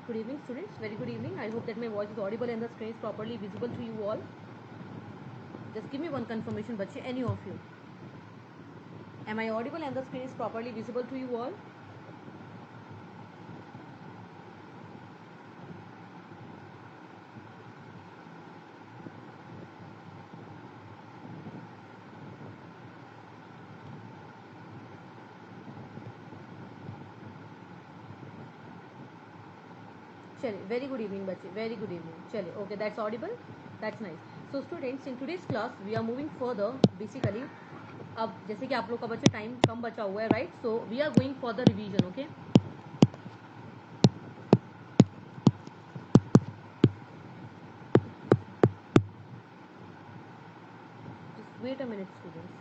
Good evening, students. Very good evening. I hope that my voice is audible and the screen is properly visible to you all. Just give me one confirmation, bache, any of you. Am I audible and the screen is properly visible to you all? Chale, very good evening, bache. Very good evening. Chale, okay, that's audible. That's nice. So students, in today's class, we are moving further. Basically, अब जैसे कि आप लोग का बच्चे time कम बचा हुआ है, right? So we are going for the revision, okay? Just wait a minute, students.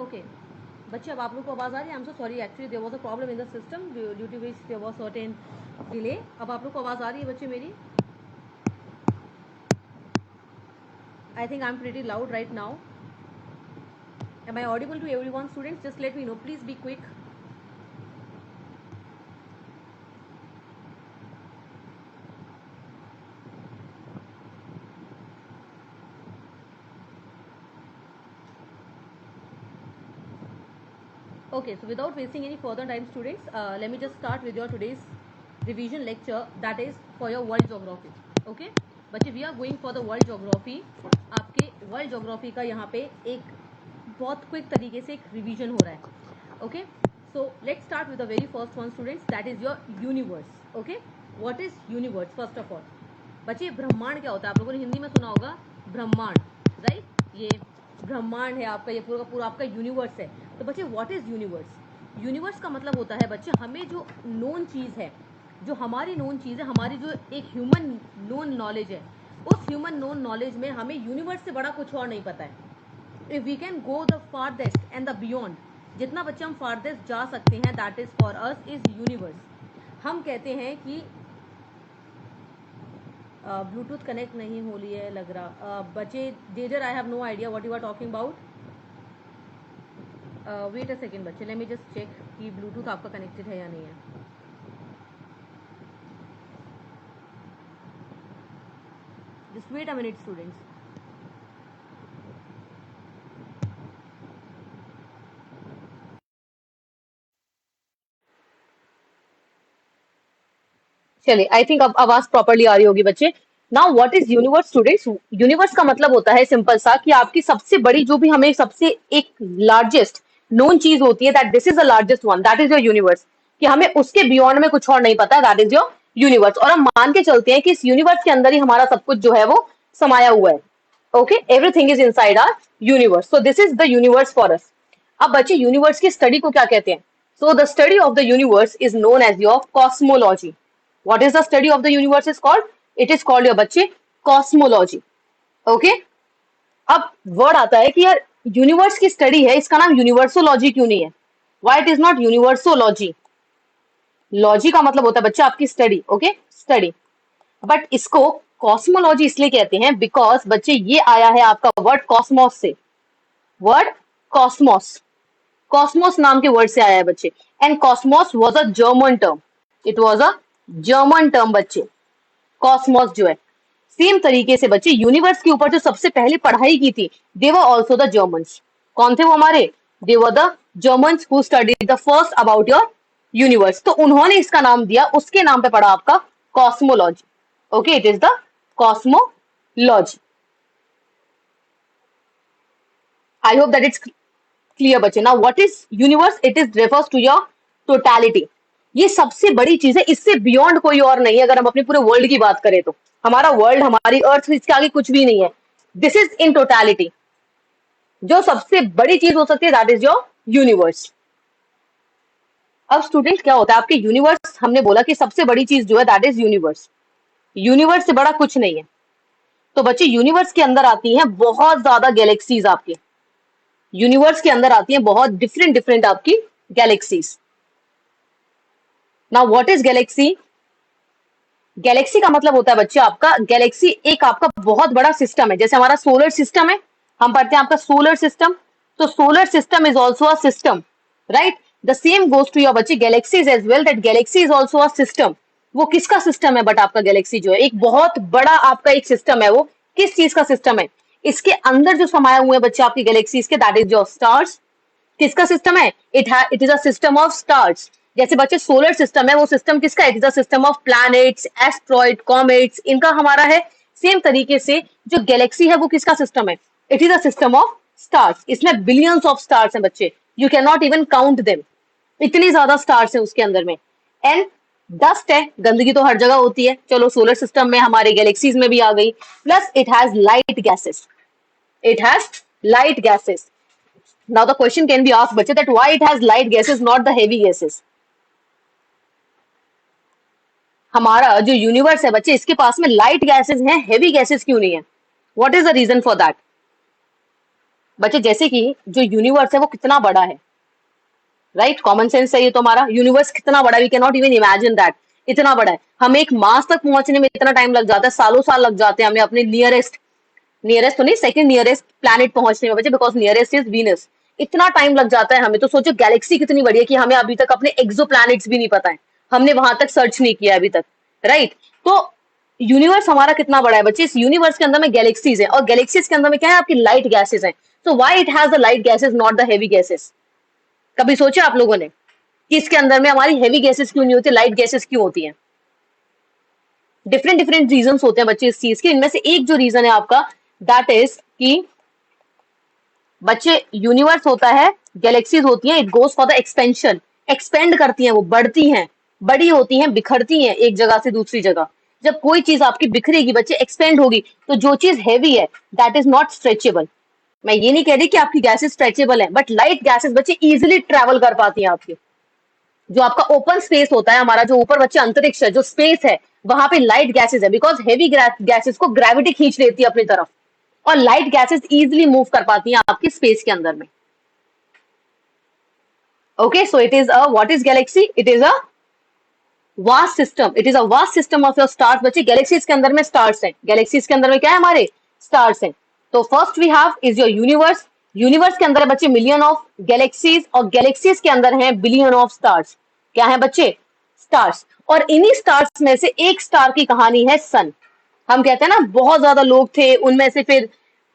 Okay बच्चे, अब आप लोग को आवाज़ आ रही है? I am so sorry, actually there was a problem in the system due to which there was certain delay. अब आप लोग को आवाज़ आ रही है बच्चे मेरी? I think I am pretty loud right now. Am I audible to everyone, students? Just let me know. Please be quick. Okay, so without wasting any further time, students, let me just start with your today's revision lecture, that is for your world geography. Okay, बच्चे, we are going for the world geography. आपके world geography का यहाँ पे एक बहुत quick तरीके से एक रिवीजन हो रहा है. Okay, so let's start with the very first one, students, that is your universe. Okay, what is universe? First of all बच्चे, ब्रह्मांड क्या होता है? आप लोगों ने हिंदी में सुना होगा ब्रह्मांड, राइट? ये ब्रह्मांड है आपका, ये पूरा का पूरा आपका यूनिवर्स है. तो बच्चे, व्हाट इज यूनिवर्स? यूनिवर्स का मतलब होता है बच्चे, हमें जो नोन चीज़ है, जो हमारी नोन चीज़ है, हमारी जो एक ह्यूमन नोन नॉलेज है, उस ह्यूमन नोन नॉलेज में हमें यूनिवर्स से बड़ा कुछ और नहीं पता है. If we can go the farthest and the beyond, जितना बच्चे हम फारदेस्ट जा सकते हैं, that is for us is universe. हम कहते हैं कि ब्लूटूथ कनेक्ट नहीं हो रही है लग रहा. बच्चे, डेजर, I have no idea what you are talking about. Wait a second बच्चे, लेट मी जस्ट चेक कि ब्लूटूथ आपका कनेक्टेड है या नहीं है. Just wait a minute, students. चलिए, आई थिंक अब आवाज प्रॉपरली आ रही होगी बच्चे. Now what is universe, students? Universe का मतलब होता है सिंपल सा कि आपकी सबसे बड़ी, जो भी हमें सबसे एक लार्जेस्ट नोन चीज होती है, that this is the largest one, that is your universe. कि हमें उसके बियॉन्ड में कुछ और नहीं पता, दैट इज योर यूनिवर्स. और हम मान के चलते हैं कि इस यूनिवर्स के अंदर ही हमारा सब कुछ जो है वो समाया हुआ है. Okay, everything is inside our universe. So this is the universe for us. अब बच्चे, यूनिवर्स की स्टडी को क्या कहते हैं? So the study of the universe is known as your cosmology. What is the study of the universe is called? It is called your बच्चे cosmology. Okay? अब word आता है कि यार यूनिवर्स की स्टडी है, इसका नाम यूनिवर्सोलॉजी क्यों नहीं है? Why it is not universology? Logy का मतलब होता है बच्चा आपकी स्टडी, ओके, स्टडी। बट इसको कॉस्मोलॉजी इसलिए कहते हैं बिकॉज बच्चे ये आया है आपका वर्ड कॉस्मोस से, वर्ड कॉस्मोस, कॉस्मोस नाम के वर्ड से आया है बच्चे। And cosmos was a German term, it was a German term बच्चे, कॉस्मोस जो है। सेम तरीके से बच्चे यूनिवर्स के ऊपर जो सबसे पहले पढ़ाई की थी, they were also the Germans. कौन थे वो हमारे? They were the Germans who studied the first about your universe. तो उन्होंने इसका नाम दिया, उसके नाम पे पढ़ा आपका cosmology, okay, it is the cosmology. I hope that it's clear बच्चे। Now what is universe? It is refers to your totality. ये सबसे बड़ी चीज है, इससे बियॉन्ड कोई और नहीं है। अगर हम अपने पूरे वर्ल्ड की बात करें तो हमारा वर्ल्ड, हमारी अर्थ, इसके आगे कुछ भी नहीं है। This is in totality. जो सबसे बड़ी चीज हो सकती है दैट इज योर यूनिवर्स। अब स्टूडेंट क्या होता है आपके यूनिवर्स, हमने बोला कि सबसे बड़ी चीज जो है दैट इज यूनिवर्स। यूनिवर्स से बड़ा कुछ नहीं है। तो बच्चे यूनिवर्स के अंदर आती हैं बहुत ज्यादा गैलेक्सीज आपकी, यूनिवर्स के अंदर आती हैं बहुत डिफरेंट डिफरेंट आपकी galaxies. Now what is Galaxy? Galaxy का मतलब होता है बच्चे आपका, गैलेक्सी एक आपका बहुत बड़ा सिस्टम है। जैसे हमारा सोलर सिस्टम है, हम पढ़ते हैं आपका सोलर सिस्टम, तो solar system is also a system, right? The same goes to your बच्चे galaxies as well, that galaxy is also a system. वो किसका सिस्टम है? बट आपका गैलेक्सी जो है एक बहुत बड़ा आपका एक सिस्टम है। वो किस चीज का सिस्टम है? इसके अंदर जो समाया हुए हैं बच्चे आपकी गैलेक्सीज के, दैट इज योर स्टार्स। किसका सिस्टम है? It is a system of stars. जैसे बच्चे सोलर सिस्टम है, वो सिस्टम किसका है? It is a system of planets, asteroid, comets, इनका हमारा है। सेम तरीके से जो गैलेक्सी है वो किसका सिस्टम है? It is a system of stars. इसमें बिलियंस ऑफ स्टार्स हैं बच्चे, you can not even count them, इतनी ज्यादा स्टार्स हैं उसके अंदर में। एंड डस्ट है, गंदगी तो हर जगह होती है, चलो सोलर सिस्टम में हमारे गैलेक्सीज में भी आ गई। Plus it has light gases, it has light gases. Now the question can be asked बच्चे that why it has light gases not the heavy gases? हमारा जो यूनिवर्स है बच्चे, इसके पास में लाइट गैसेस हैं, हेवी गैसेस क्यों नहीं है? What is the reason for that? बच्चे जैसे कि जो यूनिवर्स है वो कितना बड़ा है, राइट? कॉमन सेंस चाहिए तो हमारा यूनिवर्स कितना बड़ा है, we can not even imagine that, इतना बड़ा है। हमें एक मास तक पहुंचने में इतना टाइम लग जाता है, सालों साल लग जाते हैं हमें अपने नियरेस्ट, नियरेस्ट तो नहीं, सेकंड नियरेस्ट प्लैनेट पहुंचने में बच्चे, बिकॉज नियरेस्ट इज वीनस। इतना टाइम लग जाता है हमें, तो सोचो गैलेक्सी कितनी बड़ी है कि हमें अभी तक अपने एक्सो प्लैनेट्स भी नहीं पता है, हमने वहां तक सर्च नहीं किया अभी तक, राइट? तो यूनिवर्स हमारा कितना बड़ा है बच्चे, इस यूनिवर्स के अंदर में गैलेक्सीज है, और गैलेक्सीज के अंदर में क्या है आपकी लाइट गैसेज है। So why it has the light gases not the heavy gases? कभी सोचे आप लोगों ने कि इसके अंदर में हमारी हेवी गैसेज क्यों नहीं होती, लाइट गैसेज क्यों होती है? डिफरेंट डिफरेंट रीजन होते हैं बच्चे इस चीज के। इनमें से एक जो रीजन है आपका दैट इज कि बच्चे यूनिवर्स होता है, गैलेक्सीज होती हैं, it goes for the expansion, expand करती हैं, वो बढ़ती हैं, बड़ी होती हैं, बिखरती हैं एक जगह से दूसरी जगह। जब कोई चीज आपकी बिखरेगी बच्चे, एक्सपेंड होगी, तो जो चीज हैवी है दैट इज नॉट स्ट्रेचेबल। मैं ये नहीं कह रही कि आपकी गैसेज स्ट्रेचेबल है, बट लाइट गैसेज बच्चे इजिली ट्रेवल कर पाती हैं आपकी। जो आपका ओपन स्पेस होता है हमारा, जो ऊपर बच्चे अंतरिक्ष है, जो स्पेस है, वहां पे लाइट गैसेज है, बिकॉज हेवी गैसेज को ग्रेविटी खींच लेती है अपनी तरफ, और लाइट गैसेज इजिली मूव कर पाती हैं आपकी स्पेस के अंदर में। Okay, so it is a, what is Galaxy? It is a vast system, it is a vast system of your stars. बच्चे गैलेक्सीज के अंदर में स्टार्स हैं, गैलेक्सीज के अंदर में क्या है हमारे? स्टार्स हैं। तो first we have is your universe, universe के अंदर है बच्चे मिलियन ऑफ गैलेक्सीज, और गैलेक्सीज के अंदर है बिलियन ऑफ स्टार्स। क्या है बच्चे? स्टार्स। और इन्हीं स्टार्स में से एक स्टार की कहानी है सन। हम कहते हैं ना बहुत ज्यादा लोग थे, उनमें से फिर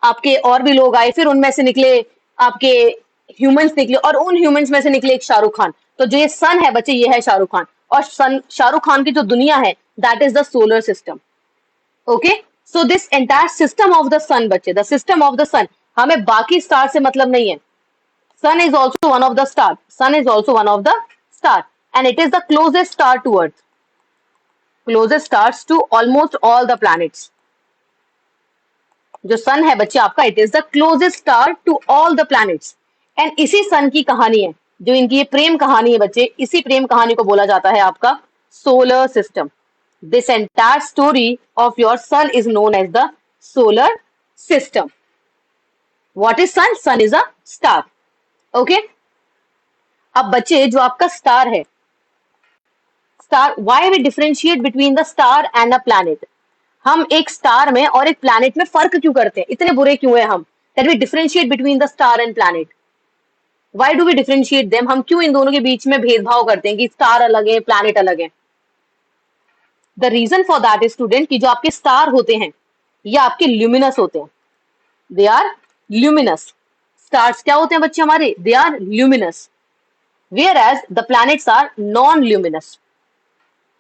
आपके और भी लोग आए, फिर उनमें से निकले आपके ह्यूमंस निकले, और उन ह्यूमंस में से निकले एक शाहरुख खान। तो जो ये सन है बच्चे, ये है शाहरुख खान, और सन, शाहरुख खान की जो दुनिया है that is the solar system. Okay, so this entire system of the sun बच्चे, the system of the sun, हमें बाकी स्टार से मतलब नहीं है। Sun is also one of the star, sun is also one of the star, and it is the closest star to earth, closest stars to almost all the planets. जो sun है बच्चे आपका, it is the closest star to all the planets. And इसी सन की कहानी है, जो इनकी ये प्रेम कहानी है बच्चे, इसी प्रेम कहानी को बोला जाता है आपका solar system. This entire story of your sun is known as the solar system. What is sun? Sun is a star. Okay. अब बच्चे जो आपका स्टार है, star, why we differentiate between the star and a planet? हम एक star में और एक प्लैनेट में फर्क क्यों करते हैं? इतने बुरे क्यों हैं हम that we differentiate between the star and planet? Why do we differentiate them? हम क्यों इन दोनों के बीच में भेदभाव करते हैं कि स्टार अलग है, प्लैनेट अलग है? The reason for that is student कि जो आपके स्टार होते हैं ये आपके ल्यूमिनस होते हैं. They are luminous. स्टार्स क्या होते हैं बच्चे हमारे? They are luminous. Whereas the planets are non-luminous.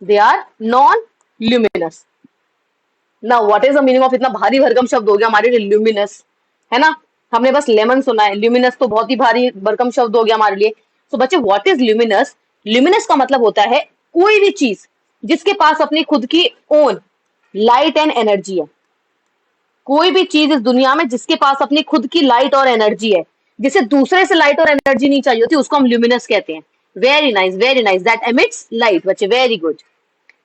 They are non-luminous. Now, what is the meaning of इतना भारी भरकम शब्द हो गया हमारे लिए luminous, है ना? हमने बस लेमन सुना है, luminous तो बहुत ही भारी भरकम शब्द हो गया हमारे लिए. तो बच्चे what is luminous? Luminous का मतलब होता है कोई भी चीज जिसके पास अपनी खुद की ओन लाइट एंड एनर्जी है. कोई भी चीज इस दुनिया में जिसके पास अपनी खुद की लाइट और एनर्जी है, जिसे दूसरे से लाइट और एनर्जी नहीं चाहिए होती, उसको हम ल्यूमिनस कहते हैं. Very nice, very nice. That emits light. बच्चे वेरी गुड.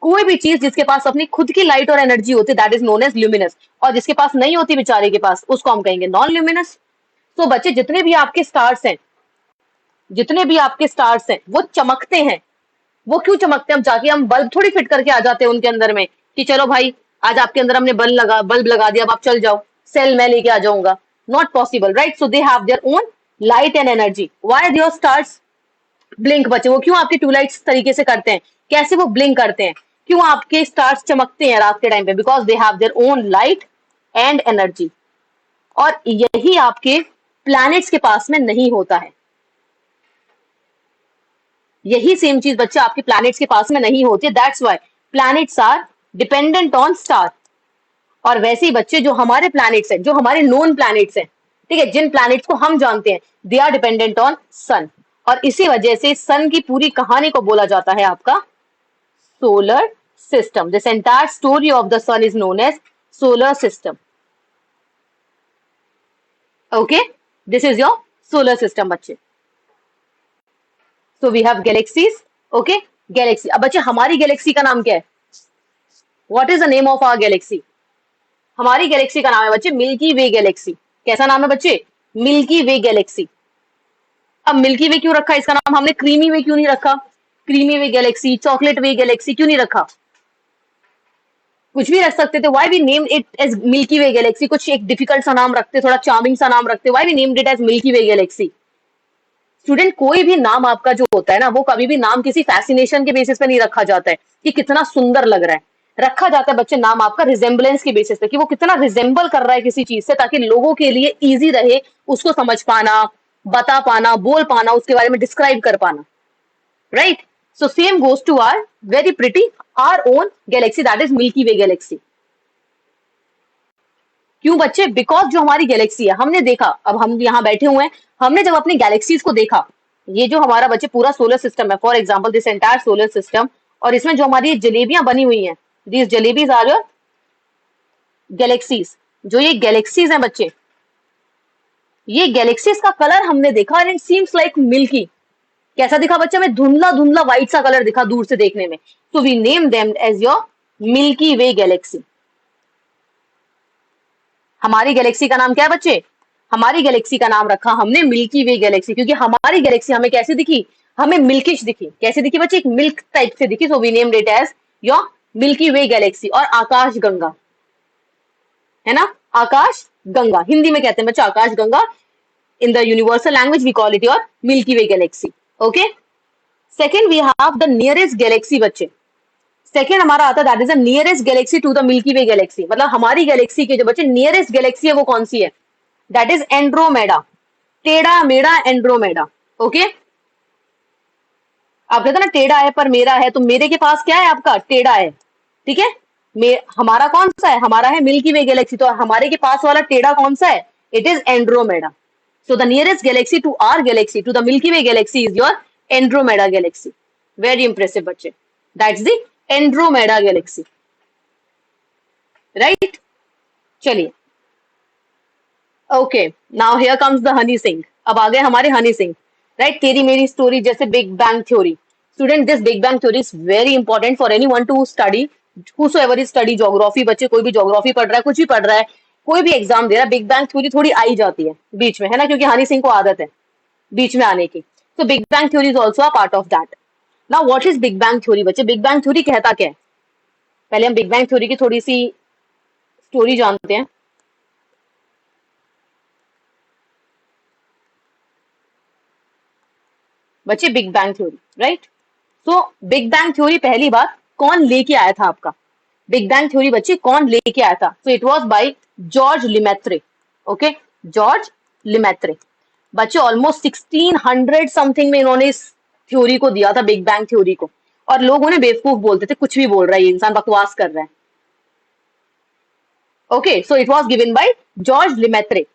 कोई भी चीज जिसके पास अपनी खुद की लाइट और एनर्जी होती है that is known as luminous. और जिसके पास नहीं होती बेचारे के पास, उसको हम कहेंगे नॉन ल्यूमिनस. तो बच्चे जितने भी आपके स्टार्स हैं, जितने भी आपके स्टार्स हैं वो चमकते हैं. वो क्यों चमकते हैं? हम जाके हम बल्ब थोड़ी फिट करके आ जाते हैं उनके अंदर में कि चलो भाई आज आपके अंदर हमने बल्ब लगा दिया, अब आप चल जाओ, सेल मैं लेके आ जाऊंगा. Not possible, right? So they have their own light and energy. Why there stars blink? बच्चे वो क्यों आपके ट्यूबलाइट्स तरीके से करते हैं? कैसे वो ब्लिंक करते हैं? क्यों आपके स्टार्स चमकते हैं रात के टाइम पे? Because they have their own light and energy. और यही आपके प्लैनेट्स के पास में नहीं होता है. यही सेम चीज बच्चे आपके प्लैनेट्स के पास में नहीं होती है. That's why planets are dependent on star. और वैसे ही बच्चे जो हमारे प्लैनेट्स हैं, जो हमारे नोन प्लैनेट्स हैं, ठीक है, जिन प्लैनेट्स को हम जानते हैं, दे आर डिपेंडेंट ऑन सन. और इसी वजह से सन की पूरी कहानी को बोला जाता है आपका solar system. This entire story of the sun is known as solar system. Okay, this is your solar system बच्चे. So we have galaxies. Okay, galaxy. अब बच्चे हमारी गैलेक्सी का नाम क्या है? What is the name of our galaxy? हमारी galaxy का नाम है बच्चे मिल्की वे गैलेक्सी. कैसा नाम है बच्चे? मिल्की वे गैलेक्सी. अब मिल्की वे क्यों रखा इसका नाम? हमने क्रीमी वे क्यों नहीं रखा? Creamy way galaxy, chocolate way galaxy क्यों नहीं रखा? कुछ भी रख सकते थे. Why we named it as milky way galaxy? कुछ एक डिफिकल्ट सा नाम रखते, थोड़ा चार्मिंग सा नाम रखते. Why we named it as milky way galaxy? Student, कोई भी नाम आपका जो होता है ना, वो कभी भी नाम किसी फैसिनेशन के बेसिस पे नहीं रखा जाता है कि कितना सुंदर लग रहा है. रखा जाता है बच्चे नाम आपका रिजेम्बलेंस के बेसिस पे कि वो कितना रिजेंबल कर रहा है किसी चीज से, ताकि लोगों के लिए इजी रहे उसको समझ पाना, बता पाना, बोल पाना, उसके बारे में डिस्क्राइब कर पाना. Right? So same goes to our very pretty our own galaxy, that is milky way galaxy. क्यों बच्चे? बिकॉज जो हमारी गैलेक्सी है, हमने देखा, अब हम यहाँ बैठे हुए हैं, हमने जब अपनी गैलेक्सीज को देखा, ये जो हमारा बच्चे पूरा सोलर सिस्टम है, for example this entire solar system, और इसमें जो हमारी जलेबियां बनी हुई हैं, these jalebis are your galaxies. जो ये गैलेक्सीज हैं बच्चे, ये गैलेक्सीज का कलर हमने देखा and it seems like milky. कैसा दिखा बच्चा? हमें धुंधला धुंधला व्हाइट सा कलर दिखा दूर से देखने में. So we name them as your milky way galaxy. हमारी गैलेक्सी का नाम क्या है बच्चे? हमारी गैलेक्सी का नाम रखा हमने मिल्की वे गैलेक्सी, क्योंकि हमारी गैलेक्सी हमें कैसी दिखी? हमें मिल्किश दिखी. कैसे दिखी बच्चे? एक मिल्क टाइप से दिखी. So we named it as your milky way galaxy. और आकाश गंगा, है ना? आकाश गंगा हिंदी में कहते हैं बच्चे Akash Ganga. In the universal language we call it your milky way galaxy. Okay. Second we have the nearest galaxy बच्चे. सेकेंड हमारा आता है that is the nearest galaxy to the Milky way galaxy. मतलब हमारी गैलेक्सी के जो बच्चे नियरेस्ट गैलेक्सी है वो कौन सी है? That is Andromeda. टेढ़ा मेढ़ा एंड्रोमेडा. ओके. आप कहते ना टेढ़ा है पर मेरा है, तो मेरे के पास क्या है आपका? टेढ़ा है. ठीक है. हमारा कौन सा है? हमारा है मिल्की वे गैलेक्सी. तो हमारे के पास वाला टेढ़ा कौन सा है? It is Andromeda. So the nearest galaxy to our galaxy, to the Milky way galaxy is your Andromeda galaxy. Very impressive बच्चे. That's the Andromeda galaxy. Right? चलिए. Okay, now here comes the Honey Singh. अब आ गए हमारे Honey Singh. Right? तेरी मेरी story जैसे big bang theory. Student, this big bang theory is very important for anyone to study, whosoever is study geography. बच्चे कोई भी ज्योग्राफी पढ़ रहा है, कुछ भी पढ़ रहा है, कोई भी एग्जाम दे रहा है, बिग बैंग थ्योरी थोड़ी आई जाती है बीच में, है ना, क्योंकि हनी सिंह को आदत है बीच में आने की। तो big bang theory is also a part of that. Now what is big bang theory बच्चे? बिग बैंग थ्योरी कहता क्या है? पहले हम बिग बैंग थ्योरी की थोड़ी सी स्टोरी जानते हैं। बच्चे big bang theory, right? So big bang theory पहली बार कौन लेके आया था आपका? बिग बैंग थ्योरी बच्चे कौन लेके आया था? So it was by Georges Lemaitre. Okay, Georges Lemaitre. बच्चे ऑलमोस्ट 1600 समथिंग में इन्होंने इस थ्योरी को दिया था, बिग बैंग थ्योरी को। और लोग उन्हें बेवकूफ बोलते थे, कुछ भी बोल रहा है ये इंसान, बकवास कर रहा है। Okay, so it was given by Georges Lemaitre.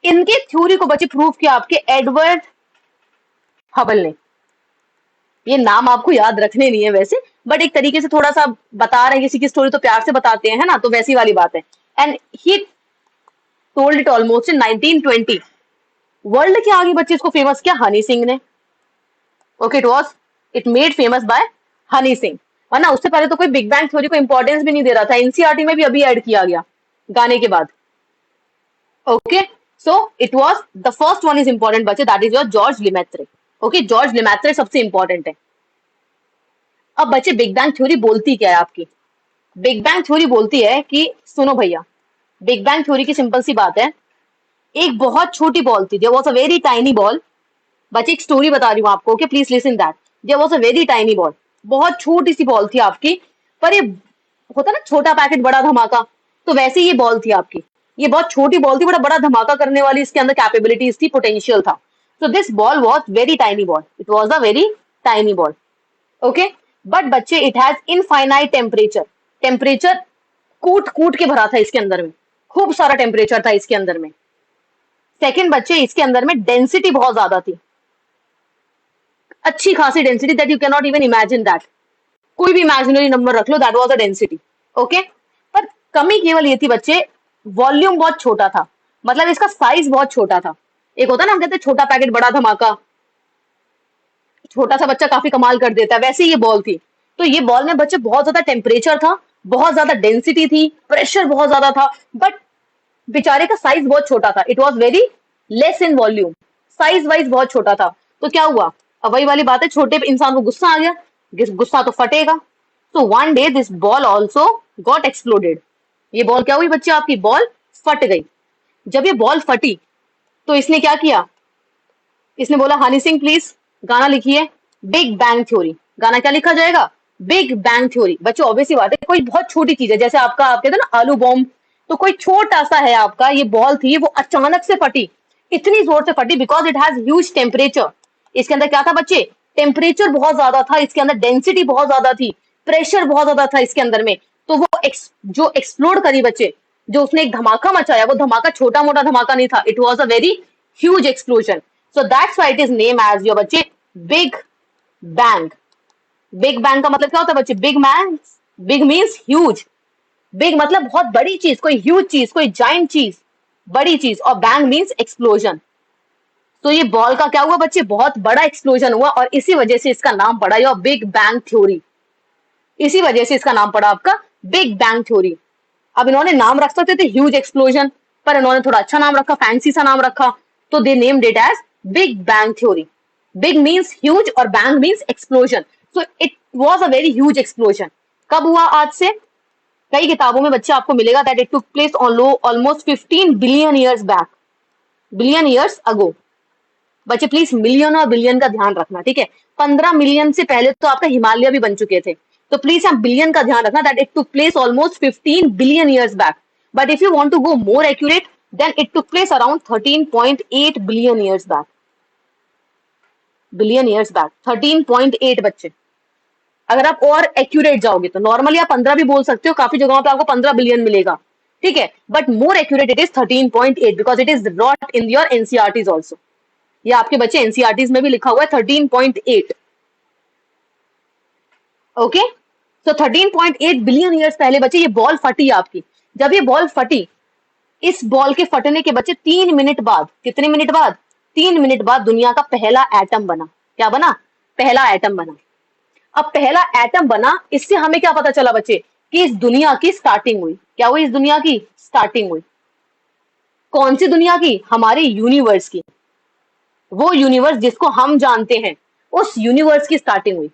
इनके थ्योरी को बच्चे प्रूव किया आपके एडवर्ड हबल ने। ये नाम आपको याद रखने नहीं है वैसे, बट एक तरीके से थोड़ा सा बता रहे हैं, किसी की स्टोरी तो प्यार से बताते हैं, है ना, तो वैसी वाली बात है। And he told it almost in 1920। World के आगे बच्चे इसको फेमस किया हनी सिंह ने। Okay, it made famous bye Honey Singh, वरना उससे पहले तो कोई बिग बैंग थ्योरी को इंपॉर्टेंस भी नहीं दे रहा था। एनसीईआरटी में भी अभी ऐड किया गया गाने के बाद। Okay, so it was the first one is important बच्चे, that is your Georges Lemaitre. Okay, Georges Lemaitre सबसे इंपॉर्टेंट है। अब बच्चे बिग बैंग थ्योरी बोलती क्या है आपकी? बिग बैंग थ्योरी बोलती है कि सुनो भैया, बिग बैंग थ्योरी की सिंपल सी बात है, एक बहुत छोटी बॉल थी, there was a very tiny ball. बच्चे एक स्टोरी बता रही हूँ आपको, okay, please listen that. There was a very tiny ball, बहुत छोटी सी बॉल थी आपकी, पर ये होता ना छोटा पैकेट बड़ा धमाका, तो वैसे ये बॉल थी आपकी। ये बहुत छोटी बॉल थी, बड़ा बड़ा धमाका करने वाली इसके अंदर कैपेबिलिटीज थी, पोटेंशियल था। So this ball was very tiny ball, it was a very tiny ball. Okay, but बच्चे it has infinite temperature. Temperature कूट कूट के भरा था इसके अंदर में, खूब सारा टेम्परेचर था इसके अंदर में। सेकंड बच्चे, इसके अंदर में डेंसिटी बहुत ज्यादा थी, अच्छी खासी density, that you can not even imagine that. कोई भी इमेजिनरी नंबर रख लो, that was a density. Okay, पर कमी केवल ये थी बच्चे, वॉल्यूम बहुत छोटा था, मतलब इसका साइज बहुत छोटा था। एक होता ना, हम कहते हैं छोटा पैकेट बड़ा धमाका, छोटा सा बच्चा काफी कमाल कर देता है, वैसे ये बॉल थी। तो ये बॉल में बच्चे बहुत ज्यादा टेम्परेचर था, बहुत ज्यादा डेंसिटी थी, प्रेशर बहुत ज्यादा था, बट बेचारे का साइज बहुत छोटा था। It was very less in volume, size wise बहुत छोटा था। तो क्या हुआ? अब वही वाली बात है, छोटे इंसान को गुस्सा आ गया, गुस्सा तो फटेगा। तो one day this ball also got exploded. ये बॉल क्या हुई बच्चे? आपकी बॉल फट गई। जब ये बॉल फटी तो इसने क्या किया? इसने बोला हनी सिंह प्लीज गाना लिखिए, बिग बैंग थ्योरी। गाना क्या लिखा जाएगा? Big bang theory. बच्चों ऑब्वियसली बात है, कोई बहुत छोटी चीज है, जैसे आपका आप कहते हैं ना आलू बॉम्ब, तो कोई छोटा सा है आपका, ये बॉल थी, वो अचानक से फटी, इतनी जोर से फटी because it has huge temperature. इसके अंदर क्या था बच्चे? टेम्परेचर बहुत ज्यादा था, इसके अंदर डेंसिटी बहुत ज्यादा थी, प्रेशर बहुत ज्यादा था इसके अंदर में। तो वो जो एक्सप्लोड करी बच्चे, जो उसने एक धमाका मचाया, वो धमाका छोटा मोटा धमाका नहीं था, it was a very huge explosion. So that's why it is named as your बच्चे बिग बैंग। बिग बैंग का मतलब क्या होता है बच्चे? Big man, big means huge, big मतलब बहुत बड़ी चीज, कोई ह्यूज चीज, कोई जाइंट चीज, बड़ी चीज, और बैंग मीन्स एक्सप्लोजन। तो ये बॉल का क्या हुआ बच्चे? बहुत बड़ा एक्सप्लोजन हुआ, और इसी वजह से इसका नाम पड़ा योर बिग बैंग थ्योरी। इसी वजह से इसका नाम पड़ा आपका बिग बैंग थ्योरी। अब इन्होंने नाम रख सकते थे ह्यूज एक्सप्लोजन, पर इन्होंने थोड़ा अच्छा नाम रखा, फैंसी सा नाम रखा, तो they named it as big bang theory. Big means huge और bang means explosion, so it was a very huge explosion. कब हुआ? आज से कई किताबों में बच्चे आपको मिलेगा that it took place on almost 15 billion years back, billion years ago. बच्चे प्लीज मिलियन और बिलियन का ध्यान रखना, ठीक है? 15 मिलियन से पहले तो आपका हिमालय भी बन चुके थे, तो प्लीज आप बिलियन का ध्यान रखना, that it took place almost 15 billion years back. But if you want to go more accurate, then it took place around 13.8 billion years back. Billion years back 13.8 बच्चे। अगर आप और एक्यूरेट जाओगे तो नॉर्मली आप 15 भी बोल सकते हो, काफी जगहों पे आपको 15 बिलियन मिलेगा, ठीक है? But more accurate it is 13.8 because it is not in your NCERTs also. ये आपके बच्चे एनसीईआरटीज में भी लिखा हुआ है 13.8। ओके, सो 13.8 बिलियन ईयर्स पहले बच्चे ये बॉल फटी आपकी। जब ये बॉल फटी, इस बॉल के फटने के बच्चे 3 मिनट बाद, कितने मिनट बाद? 3 मिनट बाद दुनिया का पहला एटम बना। क्या बना? पहला एटम बना। अब पहला एटम बना, इससे हमें क्या पता चला बच्चे? कि इस दुनिया की स्टार्टिंग हुई। क्या हुई? इस दुनिया की स्टार्टिंग हुई। कौन सी दुनिया की? हमारे यूनिवर्स की। वो यूनिवर्स जिसको हम जानते हैं, उस यूनिवर्स की स्टार्टिंग हुई।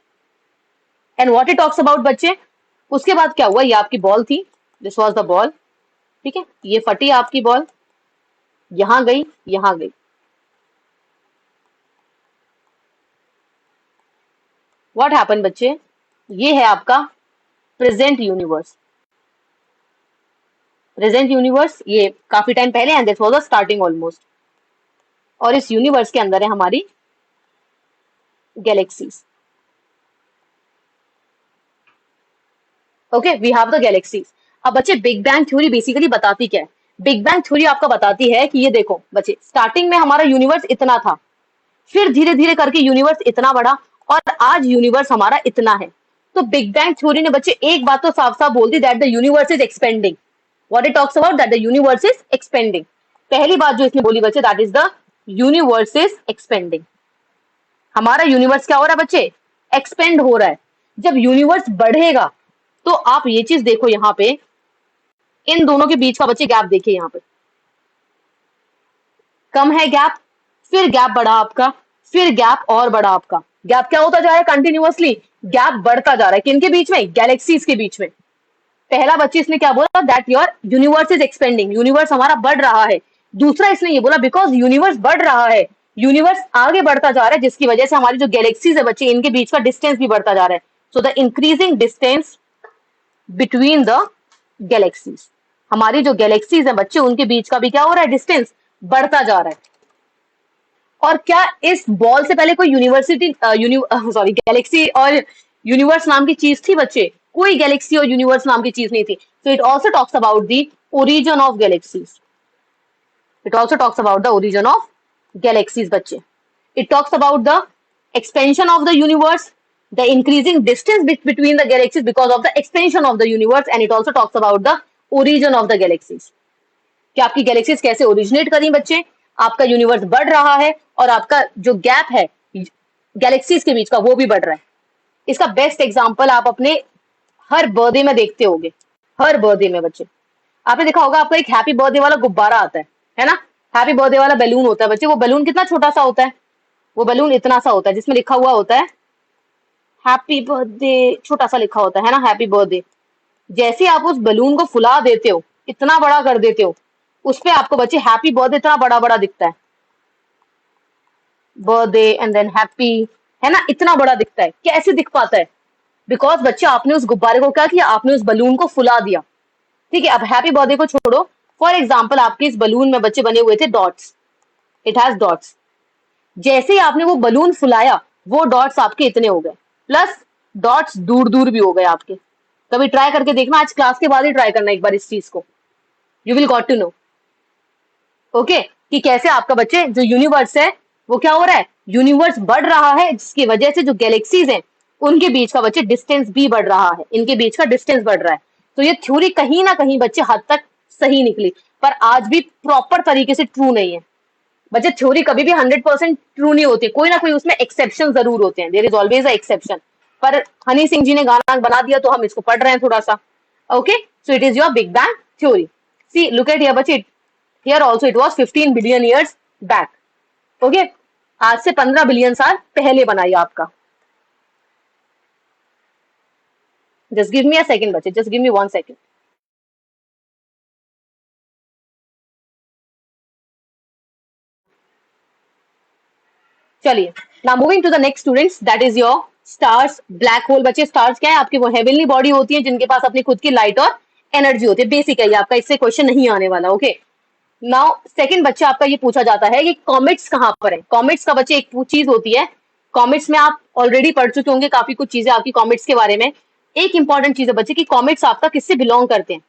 And what it talks about बच्चे, उसके बाद क्या हुआ? ये आपकी बॉल थी, दिस वाज द बॉल, ठीक है, ये फटी आपकी बॉल, यहां गई, यहां गई। व्हाट हैपन बच्चे? ये है आपका प्रेजेंट यूनिवर्स। प्रेजेंट यूनिवर्स ये काफी टाइम पहले, and this was the starting almost. और इस यूनिवर्स के अंदर है हमारी galaxies. Okay, we have the galaxies. अब बच्चे बिग बैंग थ्योरी बेसिकली बताती क्या है? बिग बैंग थ्योरी आपका बताती है कि ये देखो बच्चे, स्टार्टिंग में हमारा यूनिवर्स इतना था, फिर धीरे धीरे करके यूनिवर्स इतना बड़ा, और आज यूनिवर्स हमारा इतना है। तो बिग बैंग थ्योरी ने बच्चे एक बात तो साफ साफ बोल दी, that the universe is expanding. What it talks about, that the universe is expanding. पहली बात जो इसने बोली बच्चे, that is the universe is expanding. हमारा यूनिवर्स क्या हो रहा है बच्चे? एक्सपेंड हो रहा है। जब यूनिवर्स बढ़ेगा तो आप ये चीज देखो, यहाँ पे इन दोनों के बीच का बच्चे गैप देखिए, यहाँ पे कम है गैप, फिर गैप बढ़ा आपका, फिर गैप और बढ़ा आपका। गैप क्या होता जा रहा है? कंटिन्यूअसली गैप बढ़ता जा रहा है। किनके बीच में? गैलेक्सीज के बीच में। पहला बच्चे इसने क्या बोला? That your universe is expanding, universe हमारा बढ़ रहा है। दूसरा इसने ये बोला, बिकॉज यूनिवर्स बढ़ रहा है, यूनिवर्स आगे बढ़ता जा रहा है, जिसकी वजह से हमारी जो गैलेक्सीज है बच्चे, इनके बीच का डिस्टेंस भी बढ़ता जा रहा है। So the increasing distance between the galaxies, हमारी जो गैलेक्सीज है बच्चे, उनके बीच का भी क्या हो रहा है? डिस्टेंस बढ़ता जा रहा है। और क्या इस बॉल से पहले कोई यूनिवर्सिटी सॉरी गैलेक्सी और यूनिवर्स नाम की चीज थी बच्चे? कोई गैलेक्सी और यूनिवर्स नाम की चीज नहीं थी। So it also talks about the origin of galaxies. It also talks about the origin of galaxies बच्चे। It talks about the expansion of the universe, the increasing distance between the galaxies because of the expansion of the universe, and it also talks about the origin of the galaxies. कि आपकी galaxies कैसे originate करी बच्चे, आपका universe बढ़ रहा है, और आपका जो गैप है गैलेक्सीज के बीच का वो भी बढ़ रहा है। इसका बेस्ट एग्जांपल आप अपने हर बर्थडे में देखते होंगे। हर बर्थडे में बच्चे आपने देखा होगा, आपका एक हैप्पी बर्थडे वाला गुब्बारा आता है ना? हैप्पी बर्थडे वाला बैलून होता है बच्चे। वो बैलून कितना छोटा सा होता है? वो बैलून इतना सा होता है, जिसमें लिखा हुआ होता है हैप्पी बर्थडे, छोटा सा लिखा होता है ना, हैप्पी बर्थडे। जैसे आप उस बलून को फुला देते हो, इतना बड़ा कर देते हो, उस पे आपको बच्चे हैप्पी बर्थडे इतना बड़ा बड़ा दिखता है, बर्थडे एंड देन हैप्पी, है ना? इतना बड़ा दिखता है। कैसे दिख पाता है? बिकॉज बच्चे आपने उस गुब्बारे को क्या किया? आपने उस बलून को फुला दिया। ठीक है, अब हैप्पी बर्थडे को छोड़ो, फॉर एग्जाम्पल आपके इस बलून में बच्चे बने हुए थे डॉट्स, इट हैज डॉट्स। जैसे ही आपने वो बलून फुलाया, वो डॉट्स आपके इतने हो गए, प्लस डॉट्स दूर दूर भी हो गए आपके। कभी ट्राई करके देखना, आज क्लास के बाद ही ट्राई करना एक बार इस चीज को, you will got to know. Okay, कि कैसे आपका बच्चे जो यूनिवर्स है वो क्या हो रहा है? यूनिवर्स बढ़ रहा है, जिसकी वजह से जो गैलेक्सीज हैं उनके बीच का बच्चे डिस्टेंस भी बढ़ रहा है, इनके बीच का डिस्टेंस बढ़ रहा है। तो ये थ्योरी कहीं ना कहीं बच्चे हद तक सही निकली, पर आज भी प्रॉपर तरीके से ट्रू नहीं है बच्चे। थ्योरी कभी भी 100% ट्रू नहीं होती, कोई ना कोई उसमें एक्सेप्शन जरूर होते हैं, there is always a exception. पर हनी सिंह जी ने गाना बना दिया तो हम इसको पढ़ रहे हैं थोड़ा सा। Okay, so it is your big bang theory. See look at here बच्चे, here also it was 15 billion years back. Okay, आज से 15 बिलियन साल पहले बनाई आपका। Just give me a second बच्चे, जस्ट गिव मी 1 सेकंड। चलिए, now moving to the next students, that is your stars, black hole. बच्चे स्टार्स क्या है? आपकी वो हेवनली बॉडी होती है जिनके पास अपनी खुद की लाइट और एनर्जी होती है। बेसिक है ये आपका, इससे क्वेश्चन नहीं आने वाला। ओके, नाउ सेकंड बच्चे आपका ये पूछा जाता है कि कॉमेट्स कहाँ पर है। कॉमेट्स का बच्चे एक चीज होती है, कॉमेट्स में आप ऑलरेडी पढ़ चुके होंगे काफी कुछ चीजें आपकी कॉमेट्स के बारे में। एक इंपॉर्टेंट चीज है बच्चे कि कॉमेट्स आपका किससे बिलोंग करते हैं?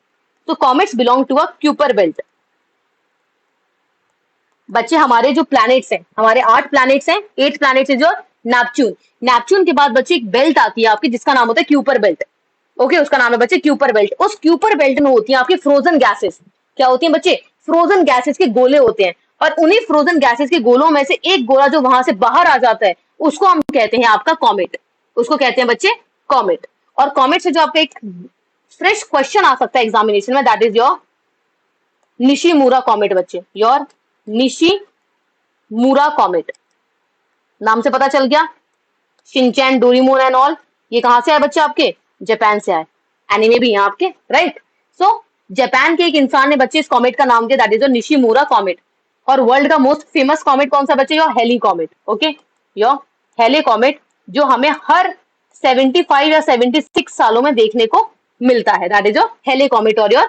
तो comets belong to a Kuiper belt. बच्चे हमारे जो प्लैनेट्स हैं, हमारे 8 प्लैनेट्स हैं, 8 प्लैनेट्स जो नेपच्यून, नेपच्यून के बाद बच्चे एक बेल्ट आती है आपकी जिसका नाम होता है क्यूपर बेल्ट। ओके, उसका नाम है बच्चे क्यूपर बेल्ट। उस क्यूपर बेल्ट में होती है आपकी फ्रोजन गैसेस। क्या होती है बच्चे? फ्रोजन गैसेस के गोले होते हैं, और उन्हीं फ्रोजन गैसेस के गोलों में से एक गोला जो वहां से बाहर आ जाता है उसको हम कहते हैं आपका कॉमेट। उसको कहते हैं बच्चे कॉमेट। और कॉमेट से जो आपका एक फ्रेश क्वेश्चन आ सकता है एग्जामिनेशन में, that is your Nishimura comet बच्चे, योर निशिमुरा कॉमेट, नाम से पता चल गया। शिनचैन, डोरेमोन एंड ऑल, ये कहां से आए बच्चे? आपके जापान से आए। एनिमे भी यहाँ आपके, राइट। सो जापान के एक इंसान ने बच्चे इस कॉमेट का नाम दिया, दैट इज निशिमुरा कॉमेट। और वर्ल्ड का मोस्ट फेमस कॉमेट कौन सा बच्चे? Your Halley comet, okay, your Halley comet, जो हमें हर 75 या 76 सालों में देखने को मिलता है, that is your Halley comet और योर